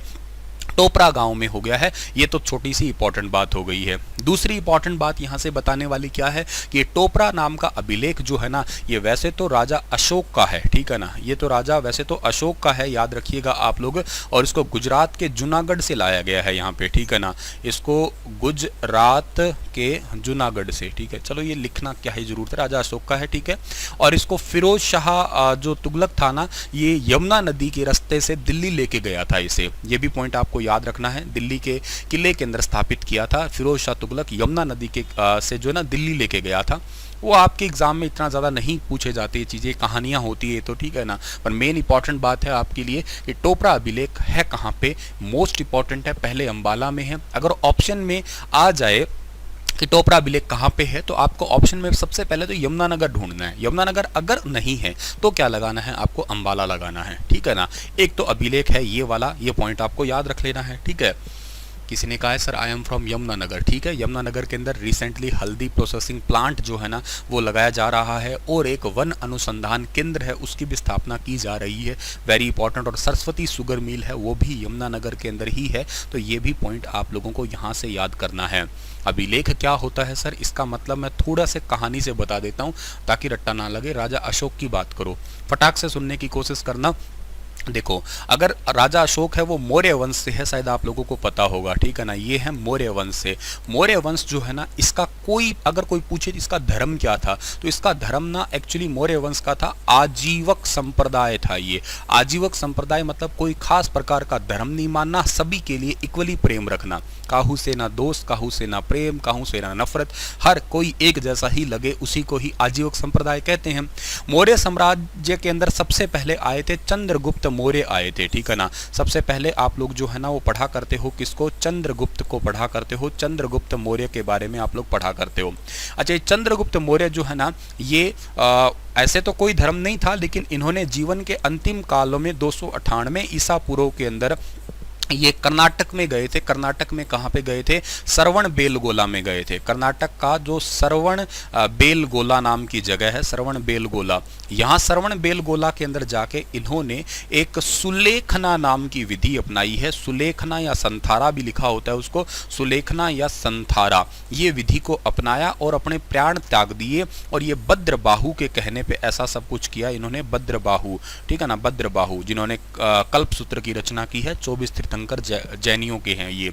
टोपरा गांव में हो गया है। ये तो छोटी सी इंपॉर्टेंट बात हो गई है। दूसरी इंपॉर्टेंट बात यहाँ से बताने वाली क्या है कि टोपरा नाम का अभिलेख जो है ना, ये वैसे तो राजा अशोक का है, ठीक है ना। ये तो राजा वैसे तो अशोक का है, याद रखिएगा आप लोग। और इसको गुजरात के जूनागढ़ से लाया गया है यहाँ पे, ठीक है ना। इसको गुजरात के जूनागढ़ से, ठीक है। चलो ये लिखना क्या ही जरूरत है, राजा अशोक का है, ठीक है। और इसको फिरोज शाह जो तुगलक था ना, ये यमुना नदी के रास्ते से दिल्ली लेके गया था इसे। ये भी पॉइंट आपको याद रखना है। दिल्ली के किले के अंदर स्थापित किया था फिरोज शाह तुगलक, यमुना नदी के से जो है ना दिल्ली लेके गया था। वो आपके एग्जाम में इतना ज़्यादा नहीं पूछे जाते, ये चीज़ें कहानियाँ होती है तो, ठीक है ना। पर मेन इंपॉर्टेंट बात है आपके लिए कि टोपरा अभिलेख है कहाँ पे, मोस्ट इंपॉर्टेंट है, पहले अम्बाला में है। अगर ऑप्शन में आ जाए कि टोपरा अभिलेख कहाँ पे है, तो आपको ऑप्शन में सबसे पहले तो यमुनानगर ढूंढना है। यमुनानगर अगर नहीं है तो क्या लगाना है आपको? अम्बाला लगाना है, ठीक है ना। एक तो अभिलेख है ये वाला, ये पॉइंट आपको याद रख लेना है, ठीक है। किसी ने कहा है sir I am from Yamunanagar, ठीक है। यमुनानगर के अंदर रिसेंटली हल्दी प्रोसेसिंग प्लांट जो है ना वो लगाया जा रहा है, और एक वन अनुसंधान केंद्र है उसकी भी स्थापना की जा रही है, वेरी इंपॉर्टेंट। और सरस्वती शुगर मिल है वो भी यमुनानगर के अंदर ही है, तो ये भी पॉइंट आप लोगों को यहाँ से याद करना है। अभिलेख क्या होता है सर, इसका मतलब मैं थोड़ा से कहानी से बता देता हूँ ताकि रट्टा ना लगे। राजा अशोक की बात करो, फटाक से सुनने की कोशिश करना। देखो, अगर राजा अशोक है वो मौर्य वंश से है, शायद आप लोगों को पता होगा, ठीक है ना। ये है मौर्य वंश से। मौर्य वंश जो है ना, इसका अगर कोई पूछे इसका धर्म क्या था, तो इसका धर्म ना एक्चुअली मौर्य वंश का था आजीवक संप्रदाय था। ये आजीवक संप्रदाय मतलब कोई खास प्रकार का धर्म नहीं मानना, सभी के लिए इक्वली प्रेम रखना, काहू से ना दोस्त, काहू से ना प्रेम, काहू से ना नफरत, हर कोई एक जैसा ही लगे, उसी को ही आजीवक संप्रदाय कहते हैं। मौर्य साम्राज्य के अंदर सबसे पहले आए थे चंद्रगुप्त मौर्य आए थे, ठीक है ना। सबसे पहले आप लोग जो है ना वो पढ़ा करते हो किसको? चंद्रगुप्त को पढ़ा करते हो, चंद्रगुप्त मौर्य के बारे में आप लोग पढ़ा करते हो। अच्छा, चंद्रगुप्त मौर्य जो है ना, ये ऐसे तो कोई धर्म नहीं था, लेकिन इन्होंने जीवन के अंतिम कालों में 298 ईसा पूर्व के अंदर ये कर्नाटक में गए थे। कर्नाटक में कहाँ पे गए थे? श्रवण बेलगोला में गए थे। कर्नाटक का जो श्रवण बेलगोला नाम की जगह है, श्रवण बेलगोला, यहाँ श्रवण बेलगोला के अंदर जाके इन्होंने एक सुलेखना नाम की विधि अपनाई है। सुलेखना या संथारा भी लिखा होता है उसको, सुलेखना या संथारा, ये विधि को अपनाया और अपने प्राण त्याग दिए। और ये भद्रबाहु के कहने पे ऐसा सब कुछ किया इन्होंने, भद्रबाहु, ठीक है ना, भद्रबाहु, जिन्होंने कल्पसूत्र की रचना की है। 24 तीर्थंकर जैनियों के हैं ये।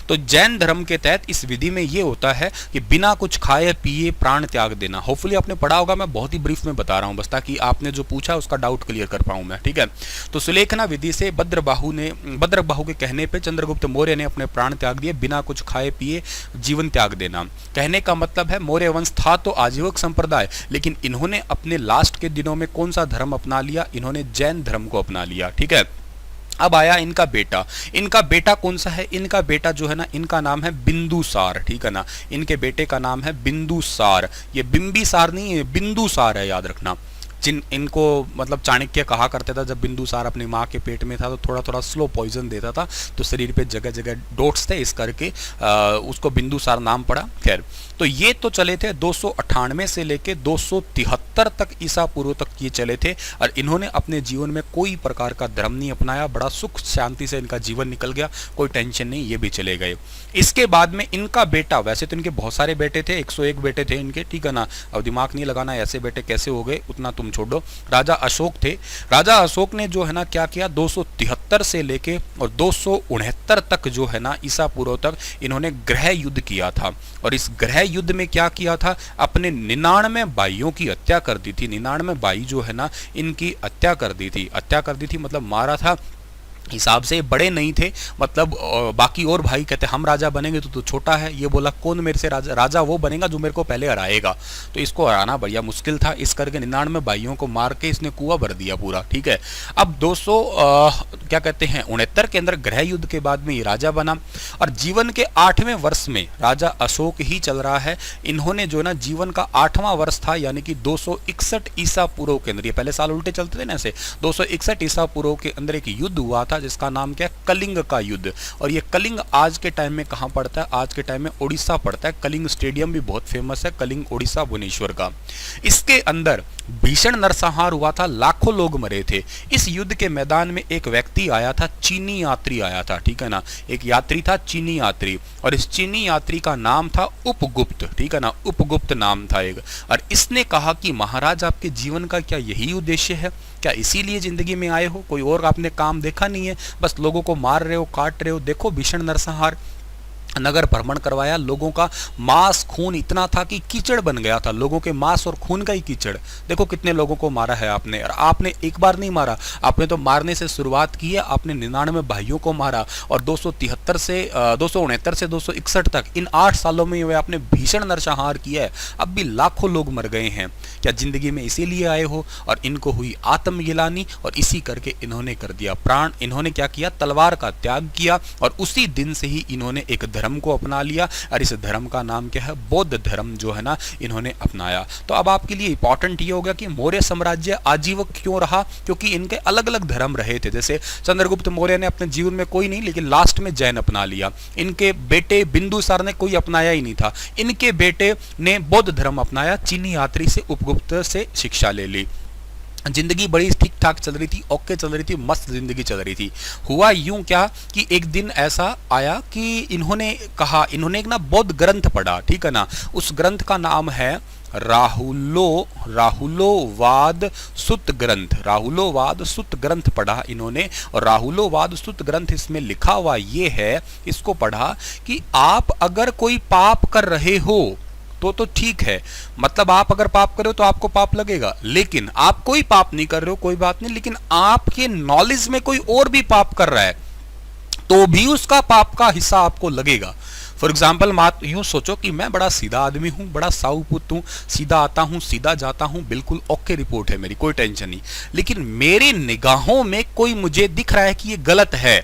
तो जैन धर्म के तहत इस विधि में ये होता है कि बिना कुछ खाए पिए प्राण त्याग देना। होपफुली आपने पढ़ा होगा, मैं बहुत ही ब्रीफ में बता रहा हूं बस, ताकि आपने जो पूछा उसका डाउट क्लियर कर पाऊं मैं, ठीक है। तो सुलेखना विधि से भद्रबाहु के कहने पे चंद्रगुप्त मौर्य ने अपने प्राण त्याग दिए, बिना कुछ खाए पिए जीवन त्याग देना। कहने का मतलब है मौर्य वंश था तो आजीवक संप्रदाय, लेकिन इन्होंने अपने लास्ट के दिनों में कौन सा धर्म अपना लिया? इन्होंने जैन धर्म को अपना लिया, ठीक है। अब आया इनका बेटा। इनका बेटा कौन सा है? इनका बेटा जो है ना, इनका नाम है बिंदुसार, ठीक है ना। इनके बेटे का नाम है बिंदुसार। ये बिंबिसार नहीं है, बिंदुसार है, याद रखना। इनको मतलब चाणक्य कहा करते था, जब बिंदुसार अपनी माँ के पेट में था तो थोड़ा थोड़ा स्लो पॉइजन देता था, तो शरीर पे जगह जगह डॉट्स थे, इस करके उसको बिंदुसार नाम पड़ा। खैर, तो ये तो चले थे 298 से लेके 273 तक ईसा पूर्व तक ये चले थे, और इन्होंने अपने जीवन में कोई प्रकार का धर्म नहीं अपनाया, बड़ा सुख शांति से इनका जीवन निकल गया, कोई टेंशन नहीं, ये भी चले गए। इसके बाद में इनका बेटा, वैसे तो इनके बहुत सारे बेटे थे, 101 बेटे थे इनके, ठीक है ना। अब दिमाग नहीं लगाना ऐसे बेटे कैसे हो गए, उतना तुम छोड़ो। राजा अशोक थे। राजा अशोक ने जो है ना क्या किया, 273 से लेके और 269 तक जो है ना ईसा पूर्व तक इन्होंने गृह युद्ध किया था। और इस गृह युद्ध में क्या किया था, अपने 99 भाइयों की हत्या कर दी थी। 99 भाई जो है ना इनकी हत्या कर दी थी। हत्या कर दी थी मतलब मारा था। हिसाब से बड़े नहीं थे, मतलब बाकी और भाई कहते हम राजा बनेंगे तो तू छोटा है, ये बोला कौन मेरे से राजा, राजा वो बनेगा जो मेरे को पहले हराएगा। तो इसको हराना बढ़िया मुश्किल था, इस करके 99 भाइयों को मार के इसने कुआं भर दिया पूरा, ठीक है। अब 200 क्या कहते हैं 69 के अंदर गृह युद्ध के बाद में ये राजा बना, और जीवन के 8वें वर्ष में राजा अशोक ही चल रहा है, इन्होंने जो ना जीवन का 8वां वर्ष था यानी कि 261 ईसा पूर्व के अंदर, ये पहले साल उल्टे चलते थे ना ऐसे, 261 ईसा पूर्व के अंदर एक युद्ध हुआ था जिसका नाम क्या है, कलिंग का युद्ध। और ये कलिंग आज के टाइम में कहां पड़ता है, आज के टाइम में उड़ीसा पड़ता है। कलिंग स्टेडियम भी बहुत फेमस है, कलिंग उड़ीसा भुवनेश्वर का। इसके अंदर भीषण नरसंहार हुआ था, लाखों लोग मरे थे। इस युद्ध के मैदान में एक व्यक्ति आया था, चीनी यात्री आया था, ठीक है ना, एक यात्री था चीनी यात्री, और इस चीनी यात्री का नाम था उपगुप्त, ठीक है ना, उपगुप्त नाम था एक। और इसने कहा कि महाराज आपके जीवन का क्या यही उद्देश्य है, क्या इसीलिए जिंदगी में आए हो, कोई और आपने काम देखा नहीं है, बस लोगों को मार रहे हो, काट रहे हो, देखो भीषण नरसंहार। नगर भ्रमण करवाया, लोगों का मांस खून इतना था कि कीचड़ बन गया था, लोगों के मांस और खून का ही कीचड़। देखो कितने लोगों को मारा है आपने, और आपने एक बार नहीं मारा, आपने तो मारने से शुरुआत की है, आपने 99 भाइयों को मारा, और 273 से 269 से 261 तक इन 8 सालों में वे आपने भीषण नरसंहार किया है। अब भी लाखों लोग मर गए हैं, क्या जिंदगी में इसीलिए आए हो। और इनको हुई आत्मगिलानी, और इसी करके इन्होंने कर दिया प्राण। इन्होंने क्या किया, तलवार का त्याग किया, और उसी दिन से ही इन्होंने एक धर्म को अपना लिया, और इस धर्म का नाम क्या है, बौद्ध धर्म जो है ना इन्होंने अपनाया। तो अब आपके लिए इंपॉर्टेंट ये होगा कि मौर्य साम्राज्य आजीवन क्यों रहा, क्योंकि इनके अलग अलग धर्म रहे थे। जैसे चंद्रगुप्त मौर्य ने अपने जीवन में कोई नहीं, लेकिन लास्ट में जैन अपना लिया। इनके बेटे बिंदुसार ने कोई अपनाया ही नहीं था, इनके बेटे ने बौद्ध धर्म अपनाया, चीनी यात्री से उपगुप्त से शिक्षा ले ली। जिंदगी बड़ी ठीक ठाक चल रही थी, ओके चल रही थी, मस्त जिंदगी चल रही थी। हुआ यूं क्या कि एक दिन ऐसा आया कि इन्होंने कहा, इन्होंने एक ना बौद्ध ग्रंथ पढ़ा, ठीक है ना, उस ग्रंथ का नाम है राहुलोवाद सुत ग्रंथ। राहुलोवाद सुत ग्रंथ पढ़ा इन्होंने, और राहुलोवाद सुत ग्रंथ इसमें लिखा हुआ ये है, इसको पढ़ा कि आप अगर कोई पाप कर रहे हो तो ठीक है, मतलब आप अगर पाप करो तो आपको पाप लगेगा, लेकिन आप कोई पाप नहीं कर रहे हो कोई बात नहीं, लेकिन आपके नॉलेज में कोई और भी पाप कर रहा है तो भी उसका पाप का हिस्सा आपको लगेगा। फॉर एग्जाम्पल यूं सोचो कि मैं बड़ा सीधा आदमी हूं, बड़ा साऊ पुत हूं, सीधा आता हूं, सीधा जाता हूं, बिल्कुल ओके रिपोर्ट है मेरी, कोई टेंशन नहीं, लेकिन मेरी निगाहों में कोई मुझे दिख रहा है कि ये गलत है,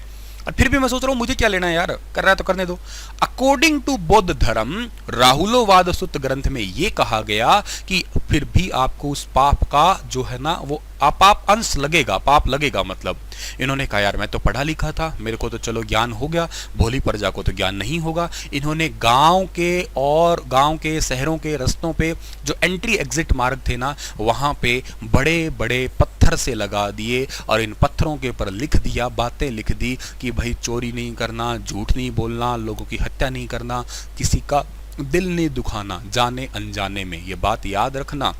और फिर भी मैं सोच रहा हूं मुझे क्या लेना है यार, कर रहा है तो करने दो। अकॉर्डिंग टू बौद्ध धर्म राहुलोवाद सुत ग्रंथ में यह कहा गया कि फिर भी आपको उस पाप का जो है ना वो पाप अंश लगेगा, पाप लगेगा। मतलब इन्होंने कहा यार मैं तो पढ़ा लिखा था, मेरे को तो चलो ज्ञान हो गया, भोली प्रजा को तो ज्ञान नहीं होगा। इन्होंने गांव के और गांव के शहरों के रास्तों पे जो एंट्री एग्जिट मार्ग थे ना, वहां पे बड़े बड़े पत्थर से लगा दिए, और इन पत्थरों के ऊपर लिख दिया, बातें लिख दी कि भाई चोरी नहीं करना, झूठ नहीं बोलना, लोगों की हत्या नहीं करना, किसी का दिल नहीं दुखाना, जाने अनजाने में। ये बात याद रखना,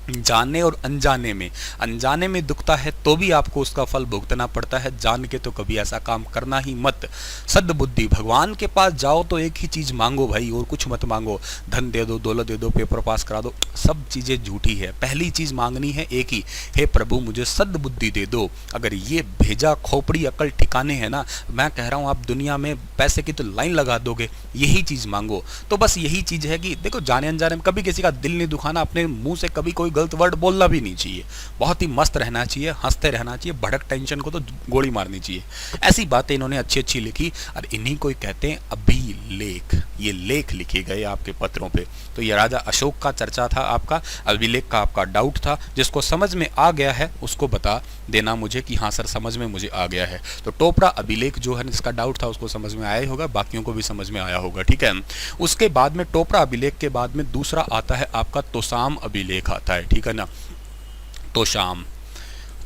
जाने और अनजाने में दुखता है तो भी आपको उसका फल भुगतना पड़ता है, जान के तो कभी ऐसा काम करना ही मत। सद्बुद्धि, भगवान के पास जाओ तो एक ही चीज मांगो भाई, और कुछ मत मांगो, धन दे दो, दौलत दे दो, पेपर पास करा दो, सब चीजें झूठी है। पहली चीज मांगनी है एक ही, हे प्रभु मुझे सद्बुद्धि दे दो। अगर ये भेजा खोपड़ी अकल ठिकाने है ना, मैं कह रहा हूं आप दुनिया में पैसे की तो लाइन लगा दोगे, यही चीज मांगो। तो बस यही चीज है कि देखो जाने अनजाने में कभी किसी का दिल नहीं दुखाना, अपने मुंह से कभी कोई गलत वर्ड बोलना भी नहीं चाहिए, बहुत ही मस्त रहना चाहिए, हंसते रहना चाहिए, भड़क टेंशन को तो गोली मारनी चाहिए। ऐसी बातें इन्होंने अच्छी अच्छी लिखी, और इन्हीं को कहते हैं अभिलेख। ये लेख लिखे गए आपके पत्रों पे। तो ये राजा अशोक का चर्चा था आपका, अभिलेख का आपका डाउट था, जिसको समझ में आ गया है उसको बता देना मुझे कि हाँ सर समझ में मुझे आ गया है। तो टोपरा अभिलेख जो है जिसका डाउट था उसको समझ में आया ही होगा, बाकियों को भी समझ में आया होगा, ठीक है। उसके बाद में टोपरा अभिलेख के बाद में दूसरा आता है आपका तोशाम अभिलेख आता है, ठीक है ना।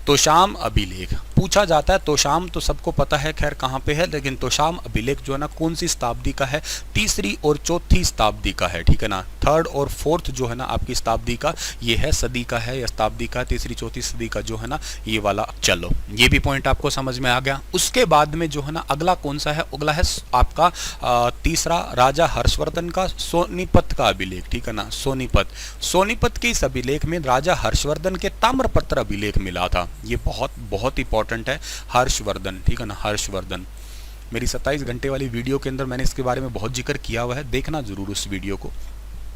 तोशाम अभिलेख पूछा जाता है। तोशाम तो सबको पता है खैर कहाँ पे है, लेकिन तोशाम अभिलेख जो है ना कौन सी शताब्दी का है, तीसरी और चौथी शताब्दी का है, ठीक है ना। थर्ड और फोर्थ जो है ना आपकी शताब्दी का ये है, सदी का है या शताब्दी का, तीसरी चौथी सदी का जो है ना ये वाला। चलो ये भी पॉइंट आपको समझ में आ गया। उसके बाद में जो है ना अगला कौन सा है, अगला है आपका तीसरा राजा हर्षवर्धन का सोनीपत का अभिलेख, ठीक है ना। सोनीपत के इस अभिलेख में राजा हर्षवर्धन के ताम्रपत्र अभिलेख मिला था। ये बहुत बहुत इंपॉर्टेंट इंपॉर्टेंट है, हर्षवर्धन, ठीक है ना, हर्षवर्धन। मेरी 27 घंटे वाली वीडियो के अंदर मैंने इसके बारे में बहुत जिक्र किया हुआ है, देखना जरूर उस वीडियो को।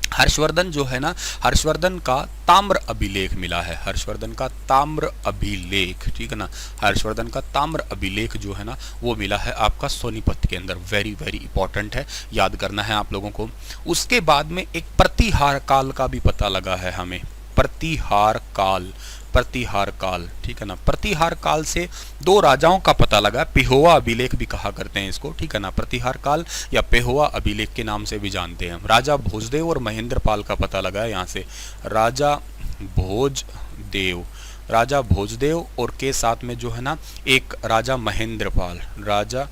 हर्षवर्धन जो है ना, हर्षवर्धन का ताम्र अभिलेख मिला है, हर्षवर्धन का ताम्र अभिलेख, ठीक है ना, हर्षवर्धन का ताम्र अभिलेख जो है ना वो मिला है आपका सोनीपत के अंदर। वेरी वेरी इंपॉर्टेंट है, याद करना है आप लोगों को। उसके बाद में एक प्रतिहार काल का भी पता लगा है हमें, प्रतिहार काल, प्रतिहार काल, ठीक है ना। प्रतिहार काल से दो राजाओं का पता लगा, पेहोवा अभिलेख भी कहा करते हैं इसको, ठीक है ना, प्रतिहार काल या पेहोवा अभिलेख के नाम से भी जानते हैं। राजा भोजदेव और महेंद्रपाल का पता लगा है यहाँ से, राजा भोजदेव, राजा भोजदेव और के साथ में जो है ना एक राजा महेंद्रपाल, राजा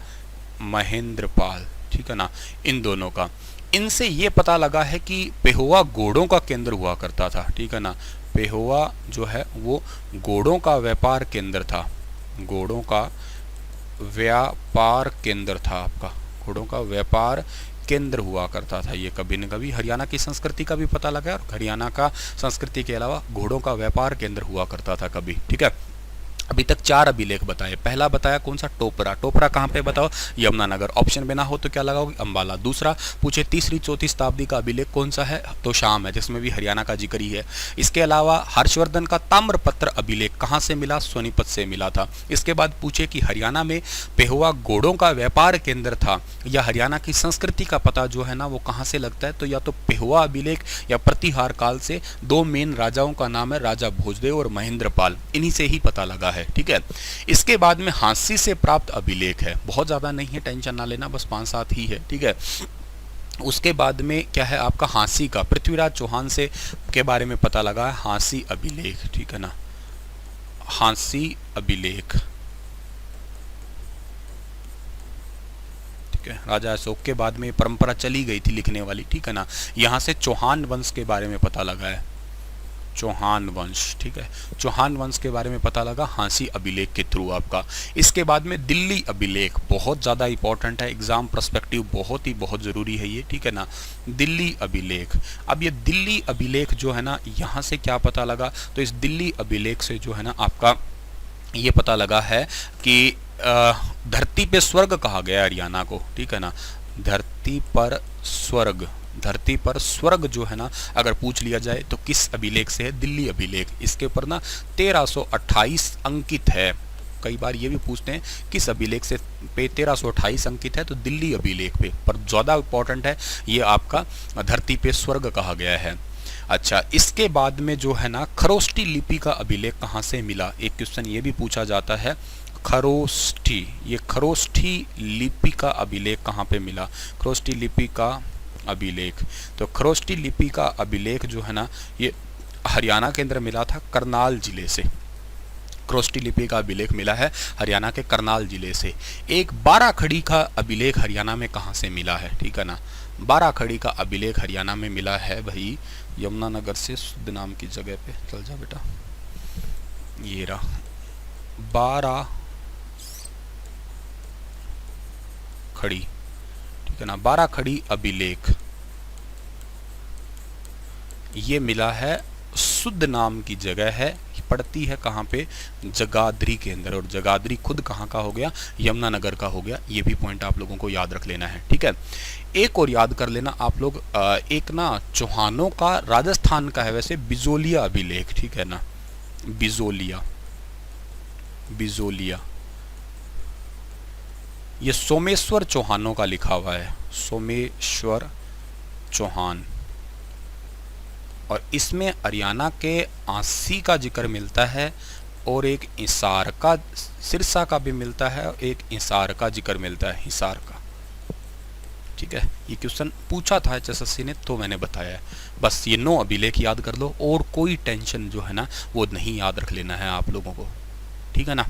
महेंद्रपाल, ठीक है ना, इन दोनों का। इनसे ये पता लगा है कि पेहोवा घोड़ों का केंद्र हुआ करता था, ठीक है ना, पेहोवा जो है वो घोड़ों का व्यापार केंद्र था, घोड़ों का व्यापार केंद्र था आपका, घोड़ों का व्यापार केंद्र हुआ करता था ये कभी न कभी। हरियाणा की संस्कृति का भी पता लगा और हरियाणा का संस्कृति के अलावा घोड़ों का व्यापार केंद्र हुआ करता था कभी, ठीक है। अभी तक 4 अभिलेख बताए। पहला बताया कौन सा, टोपरा, टोपरा कहाँ पे बताओ, यमुनानगर। ऑप्शन में ना हो तो क्या लगाओगे, अंबाला। दूसरा पूछे तीसरी चौथी शताब्दी का अभिलेख कौन सा है, तो शाम है, जिसमें भी हरियाणा का जिक्र ही है। इसके अलावा हर्षवर्धन का ताम्रपत्र अभिलेख कहाँ से मिला, सोनीपत से मिला था। इसके बाद पूछे कि हरियाणा में पेहोवा घोड़ों का व्यापार केंद्र था या हरियाणा की संस्कृति का पता जो है ना वो कहाँ से लगता है, तो या तो पेहोवा अभिलेख या प्रतिहार काल से। 2 मेन राजाओं का नाम है, राजा भोजदेव और महेंद्रपाल, इन्हीं से ही पता लगा है, ठीक है। इसके बाद में हाँसी से प्राप्त अभिलेख है, बहुत ज्यादा नहीं है, टेंशन ना लेना, बस 5-7 ही है, ठीक है। उसके बाद में क्या है आपका हाँसी का, पृथ्वीराज चौहान से के बारे में पता लगा है, हाँसी अभिलेख, ठीक है ना, हाँसी अभिलेख, ठीक है। राजा अशोक के बाद में परंपरा चली गई थी लिखने वाली, ठीक है ना। यहाँ से चौहान वंश के बारे में पता लगा है, चौहान वंश, ठीक है, चौहान वंश के बारे में पता लगा हाँसी अभिलेख के थ्रू आपका। इसके बाद में दिल्ली अभिलेख, बहुत ज़्यादा इंपॉर्टेंट है, एग्जाम पर्सपेक्टिव बहुत ज़रूरी है ये, ठीक है ना, दिल्ली अभिलेख। अब ये दिल्ली अभिलेख जो है ना, यहाँ से क्या पता लगा, तो इस दिल्ली अभिलेख से जो है ना आपका ये पता लगा है कि धरती पे स्वर्ग कहा गया है हरियाणा को, ठीक है ना, धरती पर स्वर्ग, धरती पर स्वर्ग जो है ना अगर पूछ लिया जाए तो किस अभिलेख से है, दिल्ली अभिलेख। इसके ऊपर ना 1328 अंकित है, कई बार ये भी पूछते हैं किस अभिलेख से पे 1328 अंकित है, तो दिल्ली अभिलेख पे, पर ज़्यादा इंपॉर्टेंट है ये आपका धरती पे स्वर्ग कहा गया है। अच्छा, इसके बाद में जो है ना खरोष्टी लिपि का अभिलेख कहाँ से मिला, एक क्वेश्चन ये भी पूछा जाता है, खरोष्टी, ये खरोष्टी लिपि का अभिलेख कहाँ पे मिला, खरोष्टी लिपि का अभिलेख, तो खरोष्टी लिपि का अभिलेख जो है ना ये हरियाणा के अंदर मिला था, करनाल जिले से। खरोष्टी लिपि का अभिलेख मिला है हरियाणा के करनाल जिले से। एक 12 खड़ी का अभिलेख हरियाणा में कहाँ से मिला है, ठीक है ना, 12 खड़ी का अभिलेख हरियाणा में मिला है भाई यमुनानगर से, शुद्ध नाम की जगह पे चल जा बेटा, ये रहा 12 खड़ी, ठीक है ना, 12 खड़ी अभिलेख ये मिला है, शुद्ध नाम की जगह है, पड़ती है कहाँ पे, जगाधरी के अंदर, और जगाधरी खुद कहाँ का हो गया, यमुनानगर का हो गया। ये भी पॉइंट आप लोगों को याद रख लेना है, ठीक है। एक और याद कर लेना आप लोग, एक ना चौहानों का राजस्थान का है वैसे, बिजोलिया अभिलेख, ठीक है ना, बिजोलिया, बिजोलिया, ये सोमेश्वर चौहानों का लिखा हुआ है, सोमेश्वर चौहान, और इसमें हरियाणा के आंसी का जिक्र मिलता है और एक हिसार का, सिरसा का भी मिलता है, और एक हिसार का जिक्र मिलता है, हिसार का, ठीक है। ये क्वेश्चन पूछा था एचएसएससी ने तो मैंने बताया है, बस ये 9 अभिलेख याद कर लो और कोई टेंशन जो है ना वो नहीं याद रख लेना है आप लोगों को, ठीक है ना।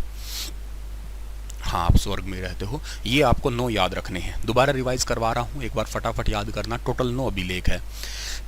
हाँ, आप स्वर्ग में रहते हो, ये आपको 9 याद रखने हैं। दोबारा रिवाइज करवा रहा हूँ, एक बार फटाफट याद करना, टोटल 9 अभिलेख है।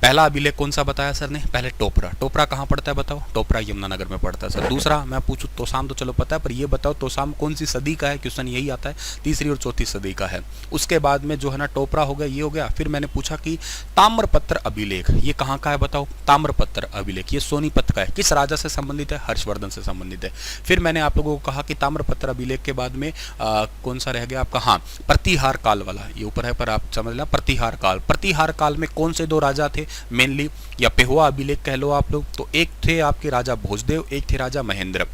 पहला अभिलेख कौन सा बताया सर ने? पहले टोपरा। टोपरा कहाँ पड़ता है बताओ? टोपरा यमुनानगर में पड़ता है सर। दूसरा मैं पूछूं तोसाम तो चलो पता है, पर ये बताओ तोसाम कौन सी सदी का है? क्वेश्चन यही आता है, तीसरी और चौथी सदी का है। उसके बाद में जो है ना टोपरा हो गया, ये हो गया। फिर मैंने पूछा कि ताम्रपत्र अभिलेख ये कहाँ का है बताओ? ताम्रपत्र अभिलेख ये सोनीपत का है। किस राजा से संबंधित है? हर्षवर्धन से संबंधित है। फिर मैंने आप लोगों को कहा कि ताम्रपत्र अभिलेख के बाद में कौन सा रह गया आपका? हाँ, प्रतिहार काल वाला, ये ऊपर है पर आप समझ लेना। प्रतिहार काल, प्रतिहार काल में कौन से दो राजा थे मेनली, या पेहुआ अभिलेख कह लो आप लोग? तो एक थे आपके राजा भोजदेव, एक थे राजा महेंद्र।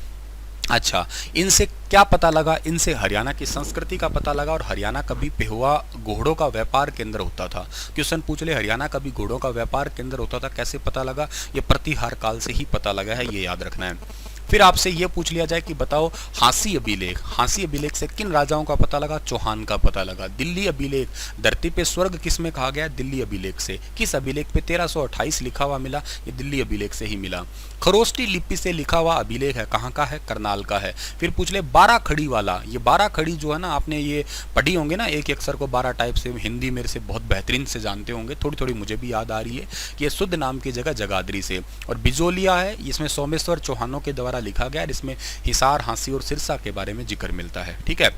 अच्छा, इनसे क्या पता लगा? इनसे हरियाणा की संस्कृति का पता लगा, और हरियाणा कभी पेहुआ घोड़ों का व्यापार केंद्र होता था। क्वेश्चन पूछ ले, हरियाणा कभी घोड़ों का व्यापार केंद्र होता था, कैसे पता लगा? ये प्रतिहार काल से ही पता लगा है, ये याद रखना है। फिर आपसे ये पूछ लिया जाए कि बताओ हाँसी अभिलेख, हाँसी अभिलेख से किन राजाओं का पता लगा? चौहान का पता लगा। दिल्ली अभिलेख, धरती पे स्वर्ग किस में कहा गया? दिल्ली अभिलेख से। किस अभिलेख पे 1328 लिखा हुआ मिला? ये दिल्ली अभिलेख से ही मिला। खरोष्टी लिपि से लिखा हुआ अभिलेख है, कहाँ का है? करनाल का है। फिर पूछ ले 12 खड़ी वाला, ये 12 खड़ी जो है ना, आपने ये पढ़ी होंगे ना, एक अक्षर को 12 टाइप से, हिंदी मेरे से बहुत बेहतरीन से जानते होंगे, थोड़ी थोड़ी मुझे भी याद आ रही है कि ये शुद्ध नाम की जगह जगाधरी से। और बिजोलिया है, इसमें सोमेश्वर चौहानों के द्वारा लिखा गया, इसमें हिसार, हाँसी और सिरसा के बारे में जिक्र मिलता है। ठीक है,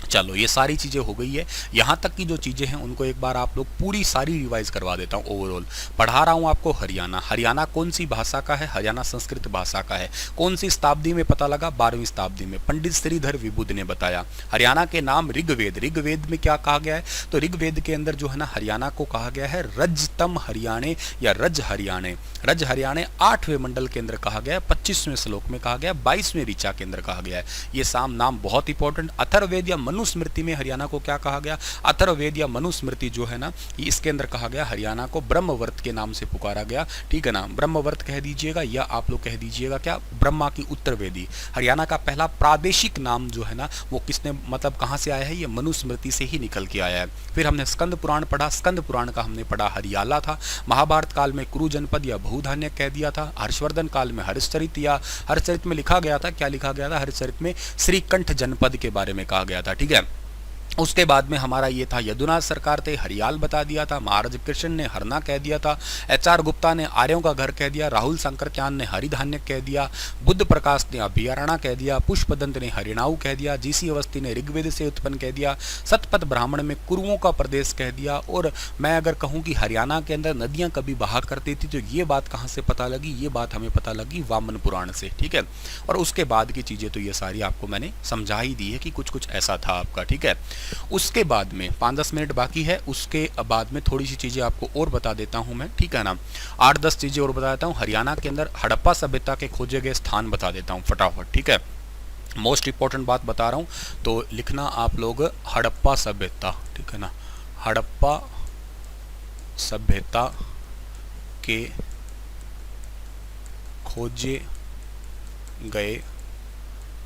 चलो ये सारी चीज़ें हो गई है। यहाँ तक की जो चीज़ें हैं उनको एक बार आप लोग पूरी सारी रिवाइज करवा देता हूँ। ओवरऑल पढ़ा रहा हूँ आपको हरियाणा। हरियाणा कौन सी भाषा का है? हरियाणा संस्कृत भाषा का है। कौन सी शताब्दी में पता लगा? 12वीं शताब्दी में, पंडित श्रीधर विबुध ने बताया। हरियाणा के नाम ऋग्वेद, ऋग्वेद में क्या कहा गया है? तो ऋग्वेद के अंदर जो है ना हरियाणा को कहा गया है रजतम हरियाणे या रज हरियाणे। रज हरियाणे 8वें मंडल के अंदर कहा गया है, 25वें श्लोक में कहा गया, 22वें ऋचा के अंदर कहा गया है। ये साम नाम बहुत इंपॉर्टेंट। अथर्ववेद या मनुस्मृति में हरियाणा को क्या कहा गया? अथर्ववेद या मनुस्मृति जो है ना, इसके अंदर कहा गया हरियाणा को ब्रह्मवर्त के नाम से पुकारा गया। ठीक है ना, ब्रह्मवर्त कह दीजिएगा, या आप लोग कह दीजिएगा क्या? ब्रह्मा की उत्तरवेदी। हरियाणा का पहला प्रादेशिक नाम जो है ना, वो किसने, मतलब कहाँ से आया है? ये मनुस्मृति से ही निकल के आया है। फिर हमने स्कंद पुराण पढ़ा, स्कंद पुराण का हमने पढ़ा हरियाला था। महाभारत काल में कुरु जनपद या बहुधान्य कह दिया था। हर्षवर्धन काल में हर्षचरित, या हर्षचरित में लिखा गया था, क्या लिखा गया था? हर्षचरित में श्रीकंठ जनपद के बारे में कहा गया था। ठीक है, उसके बाद में हमारा ये था यदुनाथ सरकार थे, हरियाल बता दिया था। महाराज कृष्ण ने हरना कह दिया था। एच.आर. गुप्ता ने आर्यों का घर कह दिया। राहुल शंकरचांद ने हरिधान्य कह दिया। बुद्ध प्रकाश ने अभयारण्य कह दिया। पुष्पदंत ने हरिणाऊ कह दिया। जी.सी. अवस्थी ने ऋग्वेद से उत्पन्न कह दिया। सतपथ ब्राह्मण में कुरुओं का प्रदेश कह दिया। और मैं अगर कहूँ कि हरियाणा के अंदर नदियाँ कभी बहा करती थी, तो ये बात कहाँ से पता लगी? ये बात हमें पता लगी वामन पुराण से। ठीक है, और उसके बाद की चीज़ें तो ये सारी आपको मैंने समझा ही दी है कि कुछ कुछ ऐसा था आपका। ठीक है, उसके बाद में 5-10 मिनट बाकी है, उसके बाद में थोड़ी सी चीज़ें आपको और बता देता हूं मैं। ठीक है ना, 8-10 चीज़ें और बता देता हूं। हरियाणा के अंदर हड़प्पा सभ्यता के खोजे गए स्थान बता देता हूं फटाफट। ठीक है, मोस्ट इंपॉर्टेंट बात बता रहा हूं, तो लिखना आप लोग हड़प्पा सभ्यता। ठीक है ना, हड़प्पा सभ्यता के खोजे गए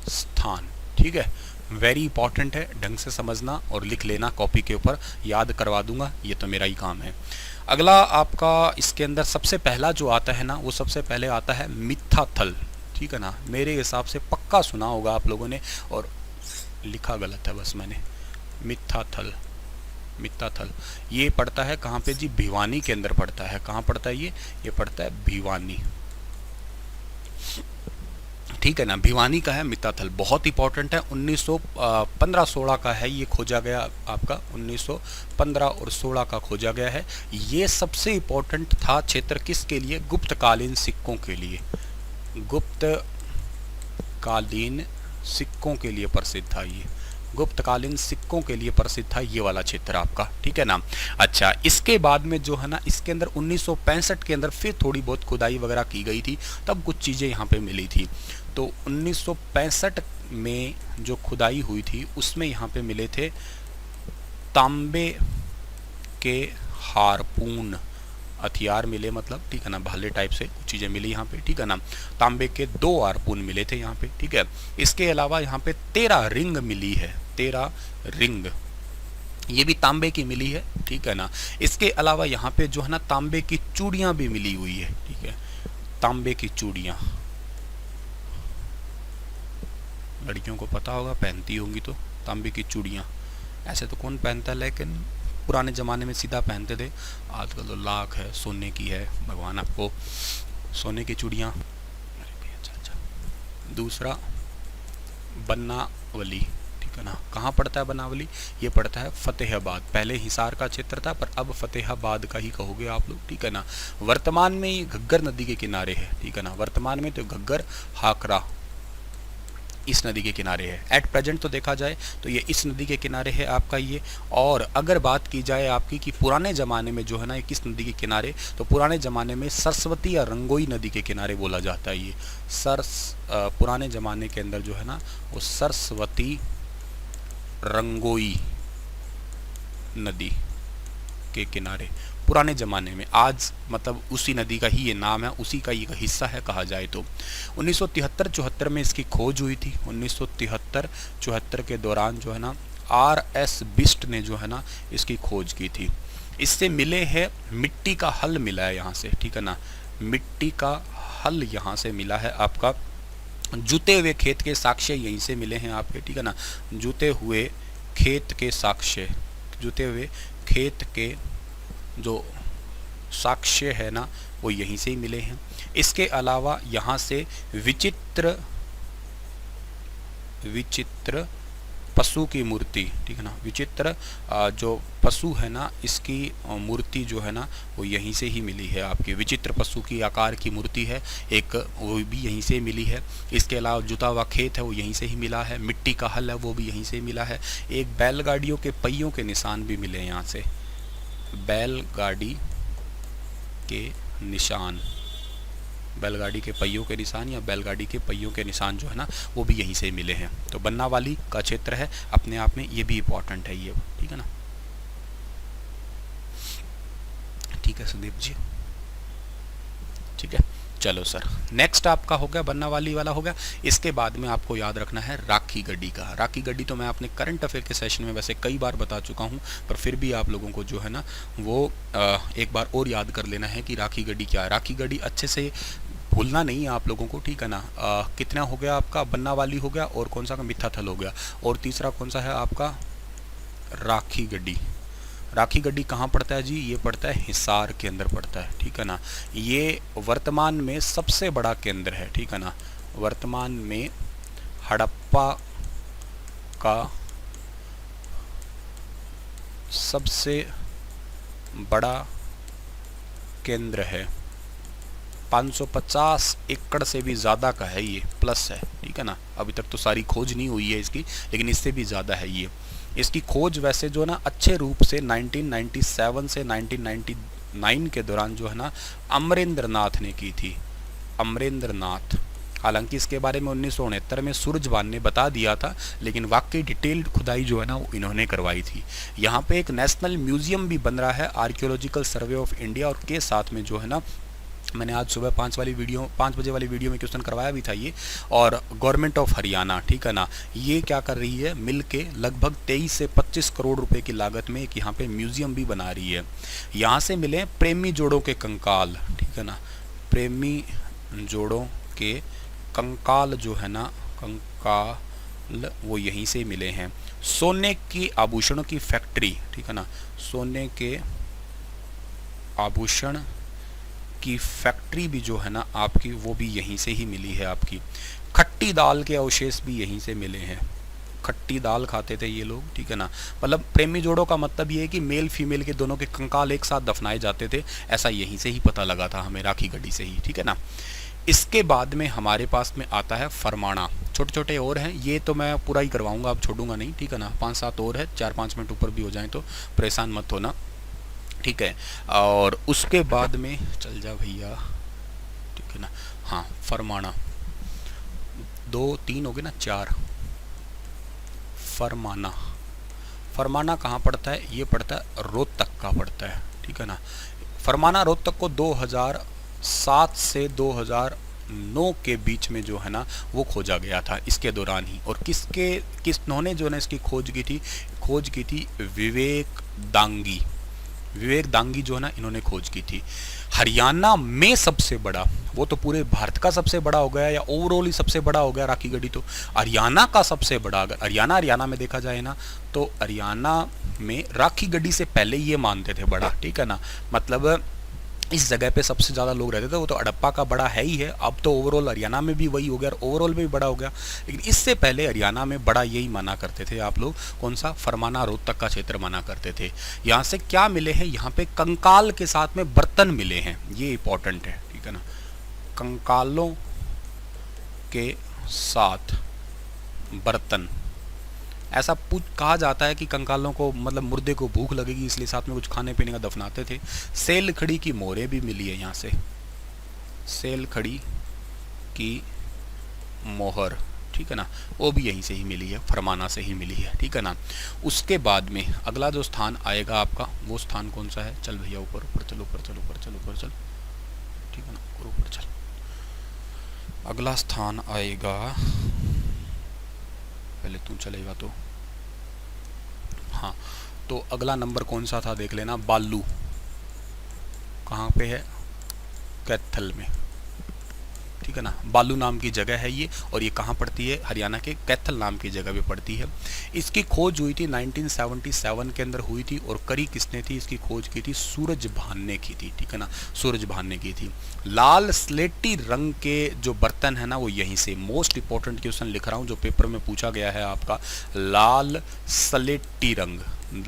स्थान। ठीक है, वेरी इंपॉर्टेंट है, ढंग से समझना और लिख लेना कॉपी के ऊपर, याद करवा दूंगा, ये तो मेरा ही काम है। अगला आपका इसके अंदर सबसे पहला जो आता है ना, वो सबसे पहले आता है मिथ्याथल। ठीक है ना, मेरे हिसाब से पक्का सुना होगा आप लोगों ने, और लिखा गलत है बस मैंने। मिथ्याथल, मिथ्याथल ये पड़ता है कहाँ पे जी? भिवानी के अंदर पड़ता है। कहाँ पड़ता है ये पड़ता है भिवानी। ठीक है ना, भिवानी का है मिथ्याथल, बहुत इंपॉर्टेंट है। 1915-16 का है, ये खोजा गया आपका 1915 और 16 का खोजा गया है। ये सबसे इंपॉर्टेंट था क्षेत्र किसके लिए? गुप्तकालीन सिक्कों के लिए। गुप्तकालीन सिक्कों के लिए प्रसिद्ध था ये, गुप्तकालीन सिक्कों के लिए प्रसिद्ध था ये वाला क्षेत्र आपका। ठीक है ना, अच्छा इसके बाद में जो है ना, इसके अंदर 1965 के अंदर फिर थोड़ी बहुत खुदाई वगैरह की गई थी, तब कुछ चीज़ें यहाँ पे मिली थी। तो 1965 में जो खुदाई हुई थी उसमें यहाँ पे मिले थे तांबे के हारपून हथियार मिले, मतलब ठीक है ना, भाले टाइप से कुछ चीज़ें मिली यहाँ पे। ठीक है ना, तांबे के 2 हारपून मिले थे यहाँ पे। ठीक है, इसके अलावा यहाँ पे 13 रिंग मिली है, 13 रिंग, ये भी तांबे की मिली है। ठीक है ना, इसके अलावा यहाँ पे जो है ना तांबे की चूड़ियाँ भी मिली हुई है। ठीक है, तांबे की चूड़ियाँ लड़कियों को पता होगा, पहनती होंगी तो तांबे की चूड़ियाँ, ऐसे तो कौन पहनता है, लेकिन पुराने ज़माने में सीधा पहनते थे, आजकल तो लाख है, सोने की है, भगवान आपको सोने की चूड़ियाँ। अच्छा। दूसरा बनावली, ठीक है ना, कहाँ पड़ता है बनावली? ये पड़ता है फतेहाबाद। पहले हिसार का क्षेत्र था पर अब फतेहाबाद का ही कहोगे आप लोग, ठीक है ना। वर्तमान में ये घग्गर नदी के किनारे है, ठीक है ना, वर्तमान में तो घग्गर हाकरा इस नदी के किनारे है। एट प्रेजेंट तो देखा जाए तो ये इस नदी के किनारे है आपका ये। और अगर बात की जाए आपकी कि पुराने ज़माने में जो है ना ये किस नदी के किनारे, तो पुराने ज़माने में सरस्वती या रंगोई नदी के किनारे बोला जाता है ये। पुराने ज़माने के अंदर जो है ना वो सरस्वती रंगोई नदी के किनारे पुराने ज़माने में, आज मतलब उसी नदी का ही ये नाम है, उसी का ये हिस्सा है कहा जाए तो। 1973-74 में इसकी खोज हुई थी। 1973-74 के दौरान जो है ना RS बिस्ट ने जो है ना इसकी खोज की थी। इससे मिले हैं मिट्टी का हल मिला है यहाँ से, ठीक है ना, मिट्टी का हल यहाँ से मिला है आपका। जुते हुए खेत के साक्ष्य यहीं से मिले हैं आपके, ठीक है ना, जुते हुए खेत के साक्ष्य, जुते हुए खेत के जो साक्ष्य है ना वो यहीं से ही मिले हैं। इसके अलावा यहाँ से विचित्र पशु की मूर्ति, ठीक है ना, विचित्र जो पशु है ना इसकी मूर्ति जो है ना वो यहीं से ही मिली है आपकी। विचित्र पशु की आकार की मूर्ति है एक, वो भी यहीं से मिली है। इसके अलावा जुता हुआ खेत है वो यहीं से ही मिला है। मिट्टी का हल है वो भी यहीं से मिला है। एक बैलगाड़ियों के पहियों के निशान भी मिले यहाँ से, बैलगाड़ी के निशान, बैलगाड़ी के पहियों के निशान या बैलगाड़ी के पहियों के निशान जो है ना वो भी यहीं से मिले हैं। तो बनावाली का क्षेत्र है अपने आप में, ये भी इम्पोर्टेंट है ये, ठीक है ना। ठीक है सुदीप जी, ठीक है। चलो सर, नेक्स्ट आपका हो गया बनावाली वाला हो गया। इसके बाद में आपको याद रखना है राखी गढ़ी का। राखी गढ़ी तो मैं अपने करंट अफेयर के सेशन में वैसे कई बार बता चुका हूं, पर फिर भी आप लोगों को जो है ना वो एक बार और याद कर लेना है कि राखी गढ़ी क्या है। राखी गढ़ी अच्छे से भूलना नहीं है आप लोगों को, ठीक है ना। कितना हो गया आपका? बनावाली हो गया, और कौन सा का मिथ्याथल हो गया, और तीसरा कौन सा है आपका? राखी गढ़ी। राखी गढ़ी कहाँ पड़ता है जी? ये पड़ता है हिसार के अंदर पड़ता है, ठीक है ना। ये वर्तमान में सबसे बड़ा केंद्र है, ठीक है ना। वर्तमान में हड़प्पा का सबसे बड़ा केंद्र है। 550 एकड़ से भी ज़्यादा का है ये, प्लस है, ठीक है ना। अभी तक तो सारी खोज नहीं हुई है इसकी, लेकिन इससे भी ज़्यादा है ये। इसकी खोज वैसे जो ना अच्छे रूप से 1997 से 1999 के दौरान जो है ना अमरेंद्र नाथ ने की थी, अमरेंद्र नाथ। हालांकि इसके बारे में 1969 में सूरजभान ने बता दिया था, लेकिन वाकई डिटेल्ड खुदाई जो है ना वो इन्होंने करवाई थी। यहाँ पे एक नेशनल म्यूजियम भी बन रहा है, आर्कियोलॉजिकल सर्वे ऑफ इंडिया, और के साथ में जो है ना मैंने आज सुबह 5 बजे वाली वीडियो में क्वेश्चन करवाया भी था ये। और गवर्नमेंट ऑफ हरियाणा, ठीक है ना, ये क्या कर रही है, मिल के लगभग 23 से 25 करोड़ रुपए की लागत में एक यहाँ पे म्यूजियम भी बना रही है। यहाँ से मिले प्रेमी जोड़ों के कंकाल, ठीक है ना, प्रेमी जोड़ों के कंकाल जो है ना, कंकाल वो यहीं से मिले हैं। सोने की आभूषणों की फैक्ट्री, ठीक है ना, सोने के आभूषण की फैक्ट्री भी जो है ना आपकी वो भी यहीं से ही मिली है आपकी। खट्टी दाल के अवशेष भी यहीं से मिले हैं। खट्टी दाल खाते थे ये लोग, ठीक है ना। मतलब प्रेमी जोड़ों का मतलब ये है कि मेल फीमेल के दोनों के कंकाल एक साथ दफनाए जाते थे, ऐसा यहीं से ही पता लगा था हमें, राखी गढ़ी से ही, ठीक है ना। इसके बाद में हमारे पास में आता है फरमाना। छोटे छोटे और हैं, ये तो मैं पूरा ही करवाऊंगा, अब छोड़ूंगा नहीं, ठीक है ना। 5-7 और है, 4-5 मिनट ऊपर भी हो जाए तो परेशान मत होना, ठीक है। और उसके बाद में चल जा भैया, ठीक है ना। हाँ, फरमाना 2-3 हो गए ना, 4। फरमाना, फरमाना कहाँ पड़ता है? ये पड़ता है रोहतक का पड़ता है, ठीक है ना। फरमाना रोहतक को 2007 से 2009 के बीच में जो है ना वो खोजा गया था, इसके दौरान ही। और किन्होंने जो है ना इसकी खोज की थी विवेक दांगी, विवेक दांगी जो है ना इन्होंने खोज की थी। हरियाणा में सबसे बड़ा, वो तो पूरे भारत का सबसे बड़ा हो गया या ओवरऑल ही सबसे बड़ा हो गया राखी गढ़ी, तो हरियाणा का सबसे बड़ा, अगर हरियाणा में देखा जाए ना तो हरियाणा में राखी गढ़ी से पहले ये मानते थे बड़ा, ठीक है ना। मतलब इस जगह पे सबसे ज़्यादा लोग रहते थे, वो तो हड़प्पा का बड़ा है ही है, अब तो ओवरऑल हरियाणा में भी वही हो गया और ओवरऑल में भी बड़ा हो गया, लेकिन इससे पहले हरियाणा में बड़ा यही माना करते थे आप लोग, कौन सा, फरमाना रोहतक का क्षेत्र माना करते थे। यहाँ से क्या मिले हैं, यहाँ पे कंकाल के साथ में बर्तन मिले हैं, ये इंपॉर्टेंट है, ठीक है ना। कंकालों के साथ बर्तन, ऐसा कहा जाता है कि कंकालों को, मतलब मुर्दे को भूख लगेगी इसलिए साथ में कुछ खाने पीने का दफनाते थे। सेल खड़ी की मोहरें भी मिली है यहाँ से, सेल खड़ी की मोहर, ठीक है ना, वो भी यहीं से ही मिली है, फरमाना से ही मिली है, ठीक है ना। उसके बाद में अगला जो स्थान आएगा आपका, वो स्थान कौन सा है, चल भैया ऊपर ऊपर चल, ऊपर चल, ऊपर चल, ऊपर चल, ठीक है ना, ऊपर चल। अगला स्थान आएगा, पहले तू चलेगा तो, हाँ, तो अगला नंबर कौन सा था देख लेना, बालू, कहाँ पे है, कैथल में, ठीक है ना। बालू नाम की जगह है ये, और ये कहाँ पड़ती है, हरियाणा के कैथल नाम की जगह पे पड़ती है। इसकी खोज हुई थी 1977 के अंदर हुई थी, और करी किसने थी, इसकी खोज की थी सूरज भान ने की थी, ठीक है ना, सूरज भान ने की थी। लाल स्लेटी रंग के जो बर्तन है ना, वो यहीं से, मोस्ट इंपॉर्टेंट क्वेश्चन लिख रहा हूँ जो पेपर में पूछा गया है आपका, लाल स्लेटी रंग,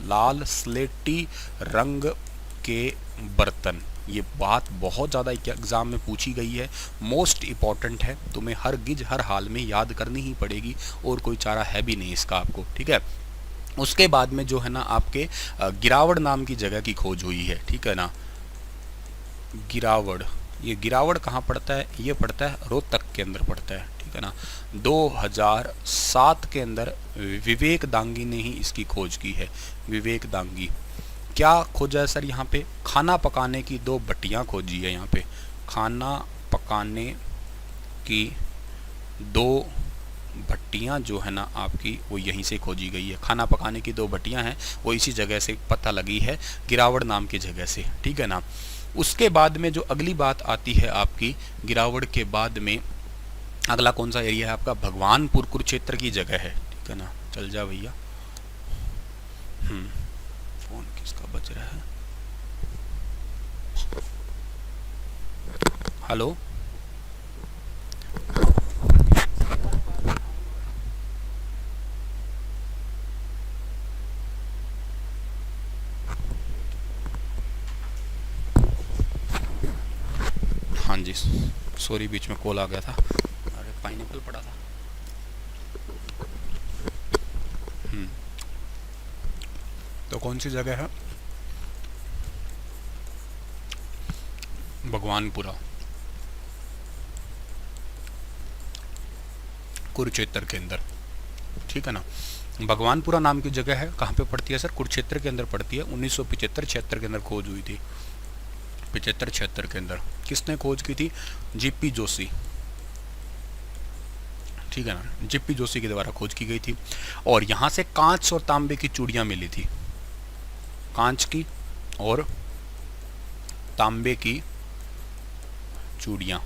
लाल स्लेटी रंग के बर्तन, ये बात बहुत ज़्यादा एग्जाम में पूछी गई है, मोस्ट इम्पॉर्टेंट है, तुम्हें हर गिज हर हाल में याद करनी ही पड़ेगी, और कोई चारा है भी नहीं इसका आपको, ठीक है। उसके बाद में जो है ना आपके गिरावड़ नाम की जगह की खोज हुई है, ठीक है ना। गिरावड़, ये गिरावड़ कहाँ पड़ता है, ये पड़ता है रोहतक के अंदर पड़ता है, ठीक है ना। 2007 के अंदर विवेक दांगी ने ही इसकी खोज की है, विवेक दांगी। क्या खोजा है सर यहाँ पे, खाना पकाने की 2 भट्टियाँ खोजी है यहाँ पे, खाना पकाने की 2 भट्टियाँ जो है ना आपकी, वो यहीं से खोजी गई है, खाना पकाने की 2 भट्टियाँ हैं, वो इसी जगह से पता लगी है, गिरावड़ नाम की जगह से, ठीक है ना। उसके बाद में जो अगली बात आती है आपकी, गिरावड़ के बाद में अगला कौन सा एरिया है आपका, भगवानपुर कुरुक्षेत्र की जगह है, ठीक है ना। चल जा भैया, फोन किसका बज रहा है, हेलो, हाँ जी, सॉरी बीच में कॉल आ गया था, अरे पाइनएप्पल पड़ा था। तो कौन सी जगह है, भगवानपुरा, कुरुक्षेत्र के अंदर, ठीक है ना। भगवानपुरा नाम की जगह है, कहाँ पे पड़ती है सर, कुरुक्षेत्र के अंदर पड़ती है। 1975-76 के अंदर खोज हुई थी, 75-76 के अंदर। किसने खोज की थी, जीपी जोशी, ठीक है ना, जीपी जोशी के द्वारा खोज की गई थी। और यहाँ से कांच और तांबे की चूड़ियाँ मिली थी, कांच की और तांबे की चूड़ियाँ,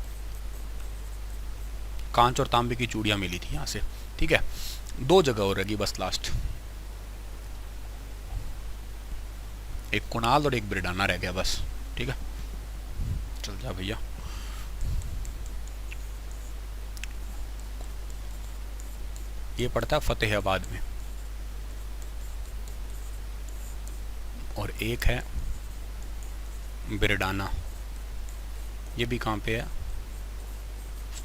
कांच और तांबे की चूड़ियाँ मिली थी यहाँ से, ठीक है। 2 जगह और रहेगी बस लास्ट, एक कुणाल और एक बिरडाना रह गया बस, ठीक है। चल जा भैया, ये पड़ता है फतेहाबाद में, और एक है बिरडाना, ये भी कहाँ पे है,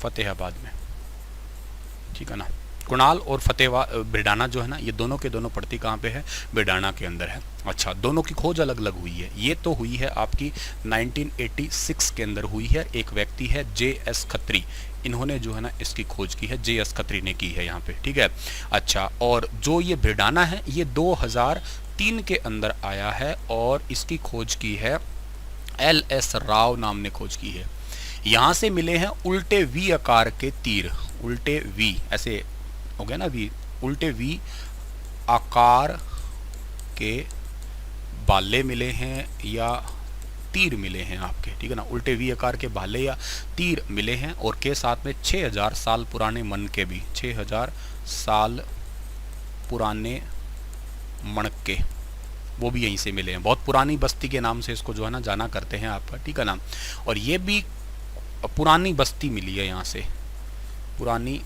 फतेहाबाद में, ठीक है ना। कुणाल और बिरडाना जो है ना, ये दोनों के दोनों पड़ती कहाँ पे है, बिरडाना के अंदर है। अच्छा, दोनों की खोज अलग अलग हुई है, ये तो हुई है आपकी 1986 के अंदर हुई है। एक व्यक्ति है JS खत्री, इन्होंने जो है ना इसकी खोज की है, JS खत्री ने की है यहाँ पे, ठीक है। अच्छा, और जो ये बिरडाना है ये 2003 के अंदर आया है, और इसकी खोज की है LS राव नाम ने खोज की है। यहाँ से मिले हैं उल्टे V आकार के तीर, उल्टे V, ऐसे हो गया ना V, उल्टे V आकार के बाले मिले हैं या तीर मिले हैं आपके, ठीक है ना, उल्टे वी आकार के भाले या तीर मिले हैं, और के साथ में 6000 साल पुराने मनके भी, 6000 साल पुराने मणके, वो भी यहीं से मिले हैं। बहुत पुरानी बस्ती के नाम से इसको जो है ना जाना करते हैं आप, ठीक है ना। और ये भी पुरानी बस्ती मिली है यहाँ से, पुरानी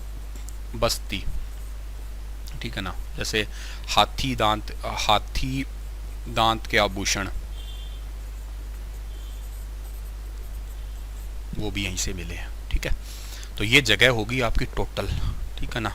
बस्ती, ठीक है ना। जैसे हाथी दांत के आभूषण, वो भी यहीं से मिले हैं, ठीक है। तो ये जगह होगी आपकी टोटल, ठीक है ना।